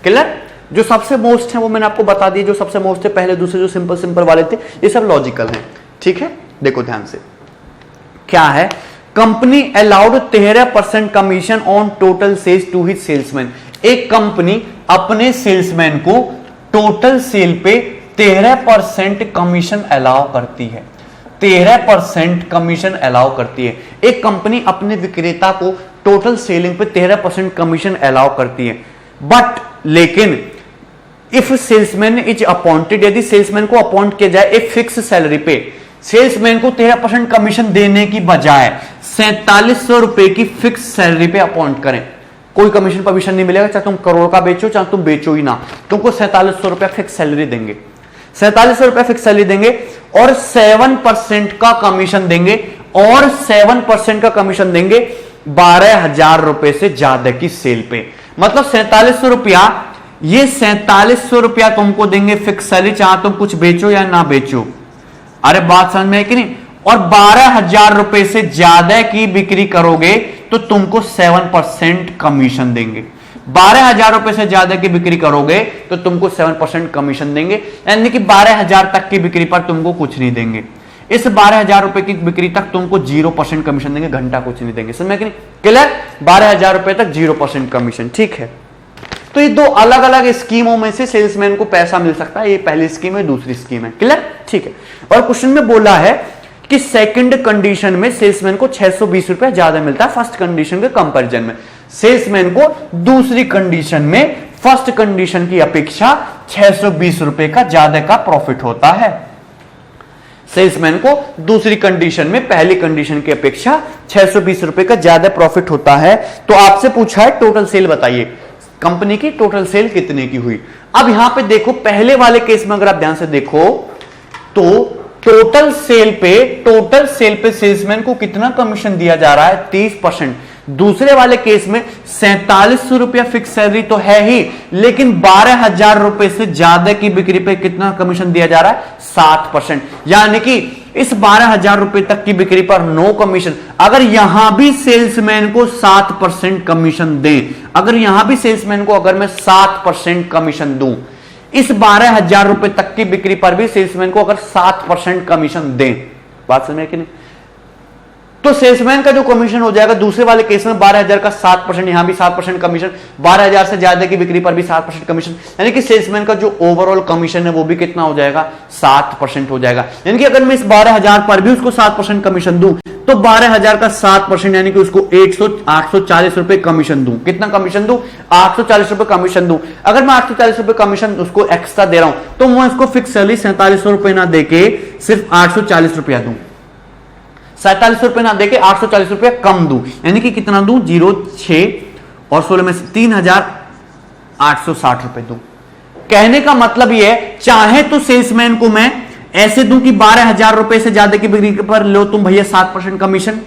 क्लियर? जो सबसे मोस्ट है वो मैंने आपको बता दिया, जो सबसे मोस्ट है पहले दूसरे जो सिंपल वाले थे ये सब लॉजिकल है, ठीक है। देखो ध्यान से, क्या है? Company allowed 13% commission on total sales to his salesman. एक कंपनी अपने सेल्समैन को टोटल सेल पे 13% कमीशन अलाउ करती है। 13% कमीशन अलाउ करती है। एक कंपनी अपने विक्रेता को टोटल सेलिंग पे 13% कमीशन अलाउ करती है। बट लेकिन इफ सेल्समैन इज अपॉइंटेड, यदि सेल्समैन को अपॉइंट किया जाए एक फिक्स सैलरी पे, सेल्समैन को 13% कमीशन देने की बजाय 4700 रुपए की फिक्स सैलरी पे अपॉइंट करें, कोई कमीशन परमिशन नहीं मिलेगा, चाहे तुम करोड़ का बेचो चाहे तुम बेचो ही ना, तुमको 4700 रुपया फिक्स सैलरी देंगे, 4700 रुपया फिक्स सैलरी देंगे और 7% का कमीशन देंगे, और 7% का कमीशन देंगे 12,000 रुपए से ज्यादा की सेल पे। मतलब 4700 रुपया, ये 4700 रुपया तुमको देंगे फिक्स सैलरी, चाहे तुम कुछ बेचो या ना बेचो। अरे बात समझ में है कि नहीं? और 12,000 रुपए से ज्यादा की बिक्री करोगे तो तुमको 7% कमीशन देंगे। 12,000 रुपए से ज्यादा की बिक्री करोगे तो तुमको 7% कमीशन देंगे, यानी कि 12,000 तक की बिक्री पर तुमको कुछ नहीं देंगे। इस 12,000 रुपए की बिक्री तक तुमको 0% कमीशन देंगे, घंटा कुछ नहीं देंगे। समझ में कि नहीं? क्लियर? 12,000 रुपए तक 0% कमीशन। ठीक है, तो ये दो अलग अलग स्कीमों में से सेल्समैन को पैसा मिल सकता है। ये पहली स्कीम है, दूसरी स्कीम है। क्लियर? ठीक है। और क्वेश्चन में बोला है कि सेकंड कंडीशन में सेल्समैन को 620 रुपया ज्यादा मिलता है फर्स्ट कंडीशन के कंपैरिजन में। सेल्समैन को दूसरी कंडीशन में फर्स्ट कंडीशन की अपेक्षा 620 रुपए का ज्यादा का प्रॉफिट होता है। सेल्समैन को दूसरी कंडीशन में पहली कंडीशन की अपेक्षा 620 रुपए का ज्यादा प्रॉफिट होता है। तो आपसे पूछा है टोटल सेल बताइए, कंपनी की टोटल सेल कितने की हुई। अब यहां पे देखो, पहले वाले केस में अगर आप ध्यान से देखो तो टोटल सेल पे सेल्समैन को कितना कमीशन दिया जा रहा है? 30%। दूसरे वाले केस में 4700 रुपया फिक्स सैलरी तो है ही, लेकिन 12,000 रुपए से ज्यादा की बिक्री पे कितना कमीशन दिया जा रहा है? 7%। यानी कि इस 12,000 रुपए तक की बिक्री पर नो कमीशन। अगर यहां भी सेल्समैन को 7% कमीशन दें, अगर यहां भी सेल्समैन को अगर मैं 7% कमीशन दूं, इस 12,000 रुपए तक की बिक्री पर भी सेल्समैन को अगर 7% कमीशन दें, बात समझ में कि नहीं? तो सेल्समैन का जो कमीशन हो जाएगा दूसरे वाले केस में 12,000 का 7%, यहां भी 7% कमीशन, 12,000 से ज्यादा की बिक्री पर भी 7% कमीशन, यानी कि सेल्समैन का जो ओवरऑल कमीशन है वो भी कितना हो जाएगा? 7% हो जाएगा। यानी कि अगर मैं इस 12,000 पर भी उसको 7% कमीशन दूं तो 12,000 का 7% यानी कि उसको 840 रुपए कमीशन दूं। कितना कमीशन दूं? 840 रुपए कमीशन दूं। अगर मैं 840 रुपए कमीशन उसको एक्स्ट्रा दे रहा हूं तो मैं उसको फिक्स सैलरी 4700 रुपए ना देके सिर्फ 840 रुपया दूं, 4700 रुपए ना देके 840 रुपया कम दूं, यानी कि कितना दूं? 0,6 और 16 में 3,860 रुपए दूं। कहने का मतलब यह है, चाहे तो सेल्समैन को मैं ऐसे दूं कि 12,000 रुपए से ज्यादा की बिक्री पर लो तुम भैया 7% कमीशन,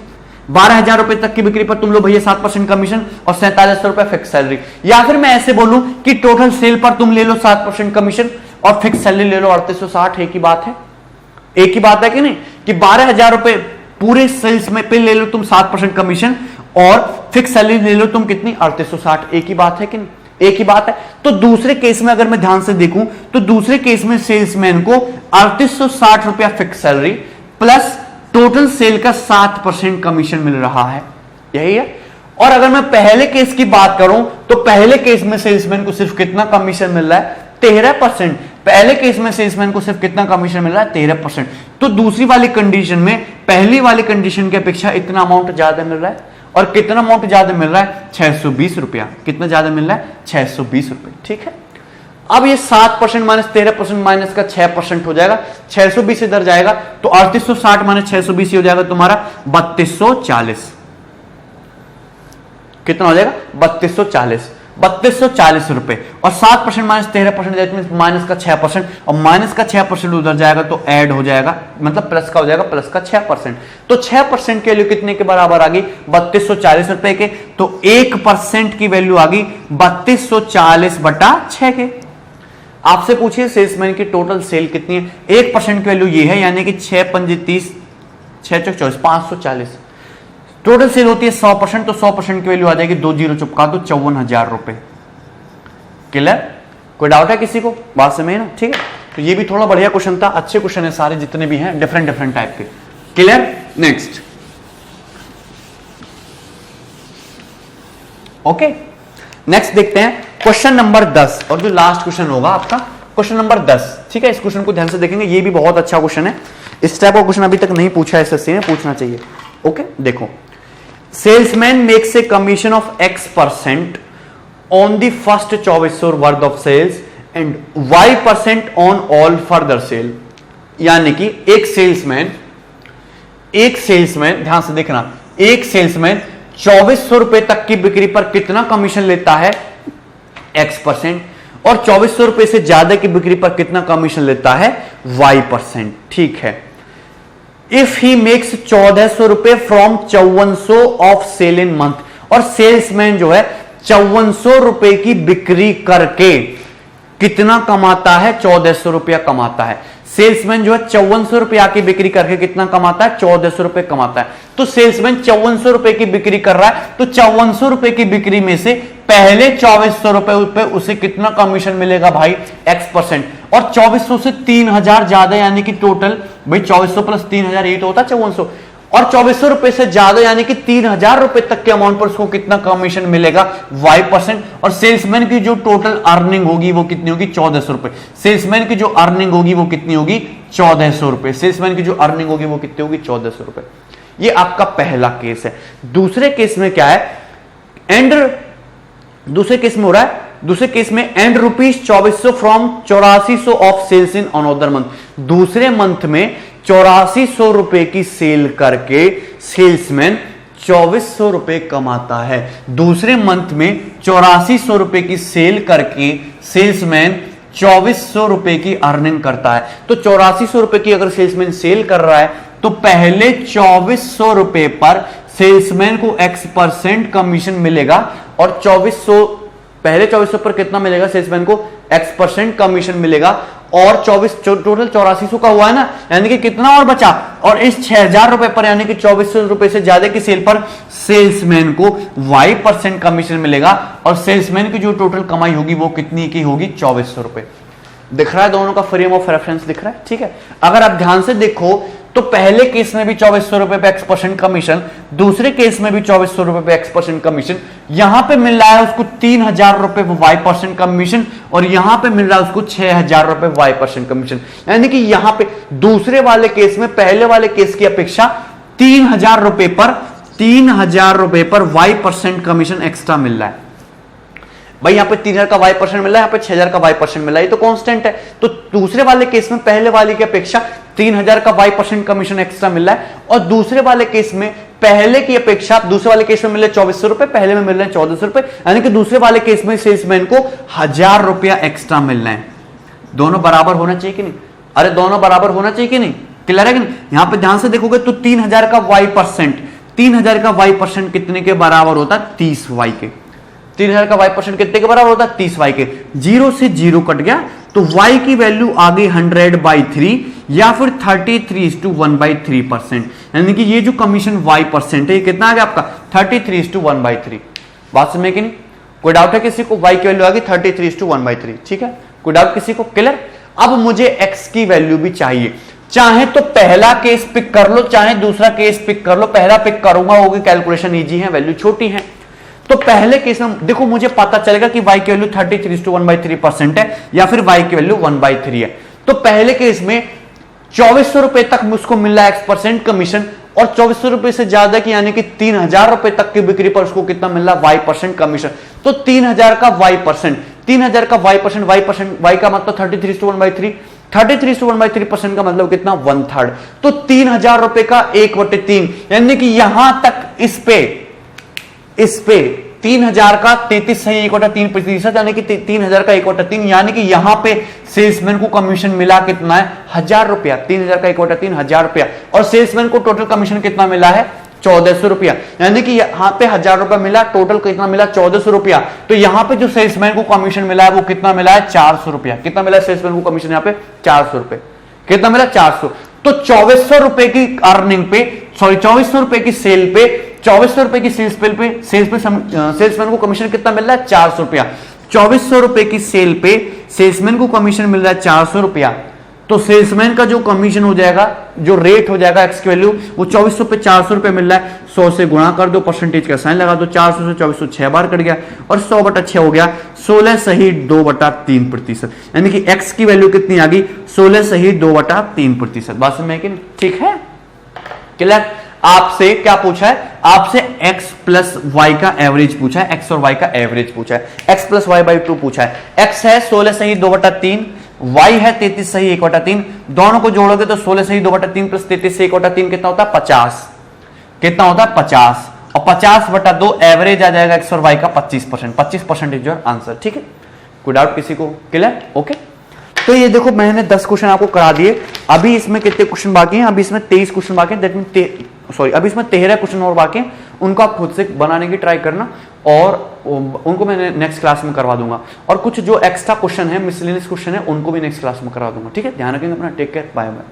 12,000 रुपए तक की बिक्री पर तुम लो भैया 7% कमीशन और 4700 रुपए फिक्स सैलरी। या फिर मैं ऐसे बोलूं कि टोटल सेल पर तुम ले लो 7% कमीशन और फिक्स सैलरी ले लो 3860। एक ही बात है, एक ही बात है कि नहीं? कि 12,000 रुपए पूरे सेल्स में पे ले लो तुम 7% कमीशन और फिक्स सैलरी ले लो तुम कितनी? 3860। एक ही बात है कि नहीं? एक ही बात है। तो दूसरे केस में अगर मैं ध्यान से देखूं तो दूसरे केस में सेल्समैन को 3860 रुपया fix salary plus total sale का 7% कमीशन मिल रहा है, यही है। और अगर मैं पहले केस की बात करूं तो पहले केस में सेल्समैन को सिर्फ कितना कमीशन मिल रहा है? 13%। पहले केस में सेल्समैन को सिर्फ कितना कमीशन मिल रहा है? 13%। तो दूसरी वाली कंडीशन में पहली वाली कंडीशन की अपेक्षा इतना अमाउंट ज्यादा मिल रहा है। और कितना अमाउंट ज्यादा मिल रहा है? 620 रुपया। कितना ज्यादा मिल रहा है? 620 रुपए। ठीक है। अब ये 7% माइनस 13% माइनस का 6% हो जाएगा, 620 इधर जाएगा तो 3860 माइनस 620 हो जाएगा तुम्हारा 3240। कितना हो जाएगा? 3240 रुपए। और 7% माइनस 13% माइनस का 6%, और माइनस का 6% उधर जाएगा तो ऐड हो जाएगा, मतलब प्लस का हो जाएगा, प्लस का 6%। तो 6% के लिए कितने के बराबर आ गई? 3240 रुपए के। तो 1% की वैल्यू आ गई 3240/6 के। आपसे पूछिए सेल्समैन की टोटल सेल कितनी है? 1% की वैल्यू ये है, यानी कि 6 पंजे 30, 6 चौक 24, 540। टोटल सेल होती है 100%, तो 100% की वैल्यू आ जाएगी, 2 जीरो चुपका दो, 54,000 रुपए। क्लियर? कोई डाउट है किसी को? बात समझ ना? ठीक है। तो ये भी थोड़ा बढ़िया क्वेश्चन था, अच्छे क्वेश्चन है सारे जितने भी हैं, डिफरेंट टाइप के। क्लियर? नेक्स्ट। ओके, नेक्स्ट देखते हैं क्वेश्चन नंबर 10, और जो लास्ट क्वेश्चन होगा आपका क्वेश्चन नंबर 10। ठीक है, इस क्वेश्चन को ध्यान से देखेंगे, ये भी बहुत अच्छा क्वेश्चन है। इस टाइप का क्वेश्चन अभी तक नहीं पूछा है एसएससी ने, पूछना चाहिए। ओके, देखो, salesman makes a commission of X% on the first 2400 worth of sales and Y% on all further sale. यानी कि एक सेल्समैन ध्यान से देखना, एक सेल्समैन 2400 रुपए तक तक की बिक्री पर कितना कमीशन लेता है, X%, और 2400 रुपए से ज्यादा की बिक्री पर कितना कमीशन लेता है, Y%। ठीक है। इफ ही मेक्स 1400 रुपए from 5400 of sale in month, और सेल्समैन जो है 5400 रुपए की बिक्री करके कितना कमाता है, 1400 रुपया कमाता है। सेल्समैन जो है 5400 रुपया की बिक्री करके कितना कमाता है, 1400 रुपए कमाता है। तो सेल्समैन 5400 रुपए की बिक्री कर रहा है, तो 5400 रुपए की बिक्री में से पहले 2400 रुपए पे उसे कितना कमीशन मिलेगा भाई, X%। और 2400 से 3000 ज्यादा, यानी कि टोटल भाई 2400 प्लस 3000 ये तो होता है 5400, और 2400 रुपए से ज्यादा यानी कि 3000 रुपए तक के अमाउंट पर उसको कितना कमीशन मिलेगा, Y%। और सेल्समैन की जो टोटल अर्निंग होगी वो कितनी होगी, 1400 रुपए। सेल्समैन की जो अर्निंग होगी वो कितनी होगी, 1400 रुपए। सेल्समैन की जो अर्निंग होगी वो कितनी होगी, 1400 रुपए। ये आपका पहला केस है। दूसरे केस में क्या है, दूसरे केस में हो रहा है, दूसरे केस में and rupees 2400 from 8400 of sales in another month. दूसरे मंथ में 8400 रुपए की सेल करके सेल्समैन 2400 रुपए कमाता है। दूसरे मंथ में 8400 रुपए की सेल करके सेल्समैन 2400 रुपए की अर्निंग करता है। तो 8400 रुपए की अगर सेल्समैन सेल कर रहा है तो पहले 2400 रुपए पर सेल्समैन को X% कमीशन मिलेगा, और 2400 पहले 2400 पर कितना मिलेगा सेल्समैन को, X% कमीशन मिलेगा। और 24 टोटल 8400 का हुआ है ना, यानी कि कितना और बचा, और इस 6000 रुपए पर यानी कि 2400 रुपए से ज्यादा की सेल पर सेल्समैन को Y% कमीशन मिलेगा, और सेल्समैन की जो टोटल कमाई होगी वो कितनी की होगी, 2400 रुपए। दिख रहा है दोनों का फ्रेम ऑफ रेफरेंस दिख रहा है, ठीक है। अगर आप ध्यान से देखो तो पहले केस में भी 2400 रुपए पे X% कमीशन, दूसरे केस में भी 2400 रुपए पे X% कमीशन। यहां पे मिल रहा है उसको 3000 रुपए Y% कमीशन, और यहां पे मिल रहा है उसको 6000 रुपए Y% कमीशन। यानी कि यहां पे दूसरे वाले केस में पहले वाले केस की अपेक्षा 3000 रुपए पर Y% कमीशन एक्स्ट्रा मिल रहा है। भाई यहाँ पे 3000 का Y% मिल रहा है, यहाँ पे 6000 का Y% मिल रहा है, ये तो कांस्टेंट है। तो दूसरे वाले केस में पहले वाले की अपेक्षा 3000 का Y% कमीशन एक्स्ट्रा मिल रहा है, और दूसरे वाले केस में पहले की अपेक्षा दूसरे वाले केस में मिल रहे 2400 रुपए, पहले में मिल रहे 1400 रुपए, यानी कि दूसरे वाले केस में सेल्समैन को 1000 रुपया एक्स्ट्रा मिल रहे हैं। दोनों बराबर होना चाहिए कि नहीं, अरे दोनों बराबर होना चाहिए कि नहीं, क्लियर है कि नहीं। यहां पे ध्यान से देखोगे तो 3000 का Y% कितने के बराबर होता है, 30Y के। 3000 का Y% कितने के बराबर होता है, 30Y के। 0 से 0 कट गया तो Y की वैल्यू आ गई 100/3 या फिर 33:1/3%। यानी कि ये जो कमीशन Y% है ये कितना आ गया आपका, 33:1/3। बात समझ कि नहीं, कोई डाउट है किसी को, Y की वैल्यू आ गई 33:1/3, ठीक है। कोई डाउट किसी को, क्लियर। अब मुझे X की वैल्यू भी चाहिए, चाहे तो पहला केस पिक कर लो चाहे दूसरा केस पिक कर लो। पहला पिक करूंगा, होगी कैलकुलेशन इजी है, वैल्यू छोटी है। तो पहले केस में देखो मुझे पता चलेगा कि Y की वैल्यू 33:1/3% है या फिर Y की वैल्यू 1/3 है। तो पहले केस में 2400 रुपए तक मुझको मिल रहा है X% कमीशन, और 2400 रुपए से ज्यादा की यानी कि 3000 रुपए तक की बिक्री पर उसको कितना मिल रहा है, Y% कमीशन। तो 3000 का Y%, 3000 का Y% Y का मतलब 33:1/3, 33:1/3% का मतलब कितना, 1/3। तो 3000 रुपए का 1/3, यानी कि यहां तक इस पे 3000 का 33.1/3%, यानी कि 3000 का 1/3, यानी कि यहां पे सेल्समैन को कमीशन मिला कितना है, 1000 रुपया। 3000 का 1/3 1000 रुपया, और सेल्समैन को टोटल कमीशन कितना मिला है, 1400 रुपया। यानी कि यहां पे 1000 रुपया मिला, टोटल कितना मिला, 1400 रुपया। तो यहां पे जो सेल्समैन को कमीशन मिला है वो कितना मिला है, 400 रुपया। कितना मिला है सेल्समैन को कमीशन, यहां पे 400 रुपए। कितना मिला, 400। तो 2400 रुपए की अर्निंग पे, 2400 रुपए की सेल पे, 2400 रुपए की सेल्समैन को कमीशन कितना मिल रहा है, 400 रुपया। 2400 रुपए की सेल पे सेल्समैन को कमीशन मिल रहा है 400 रुपया। तो सेल्समैन का जो कमीशन हो जाएगा, जो रेट हो जाएगा X की वैल्यू, वो 2400 पे 400 रुपए मिल रहा है, 100 से गुणा कर दो, परसेंटेज का साइन लगा दो, 400 से 2400 6 बार कट गया, और 100/6 हो गया 16 सही 2/3%। यानी कि X की वैल्यू कितनी आ गई, 16 सही 2/3%। बात समझ में कि नहीं, ठीक है, क्लियर। आपसे क्या पूछा है, आपसे X प्लस Y का एवरेज पूछा है, X और Y का एवरेज पूछा है, X प्लस Y/2 पूछा है। X है 16 सही 2/3, Y है 33 सही 1/3, दोनों को जोड़ोगे तो 16 सही 2/3 प्लस 33 सही 1/3 कितना होता है, 50। कितना होता है, 50। और 50/2 एवरेज आ जाएगा एक्स और वाई का 25%। 25% इज योर आंसर। ठीक है, कोई डाउट किसी को? क्लियर? ओके। तो ये देखो मैंने 10 क्वेश्चन आपको करा दिए। अभी इसमें कितने क्वेश्चन बाकी हैं? अभी इसमें 23 क्वेश्चन बाकी हैं। दैट मीन सॉरी, अभी इसमें 13 क्वेश्चन और बाकी हैं। उनको आप खुद से बनाने की ट्राई करना और उनको मैं नेक्स्ट क्लास में करवा दूंगा। और कुछ जो एक्स्ट्रा क्वेश्चन है, मिसलेनियस क्वेश्चन है, उनको भी नेक्स्ट क्लास में करवा दूंगा। ठीक है, ध्यान रखेंगे अपना। Take care, bye bye.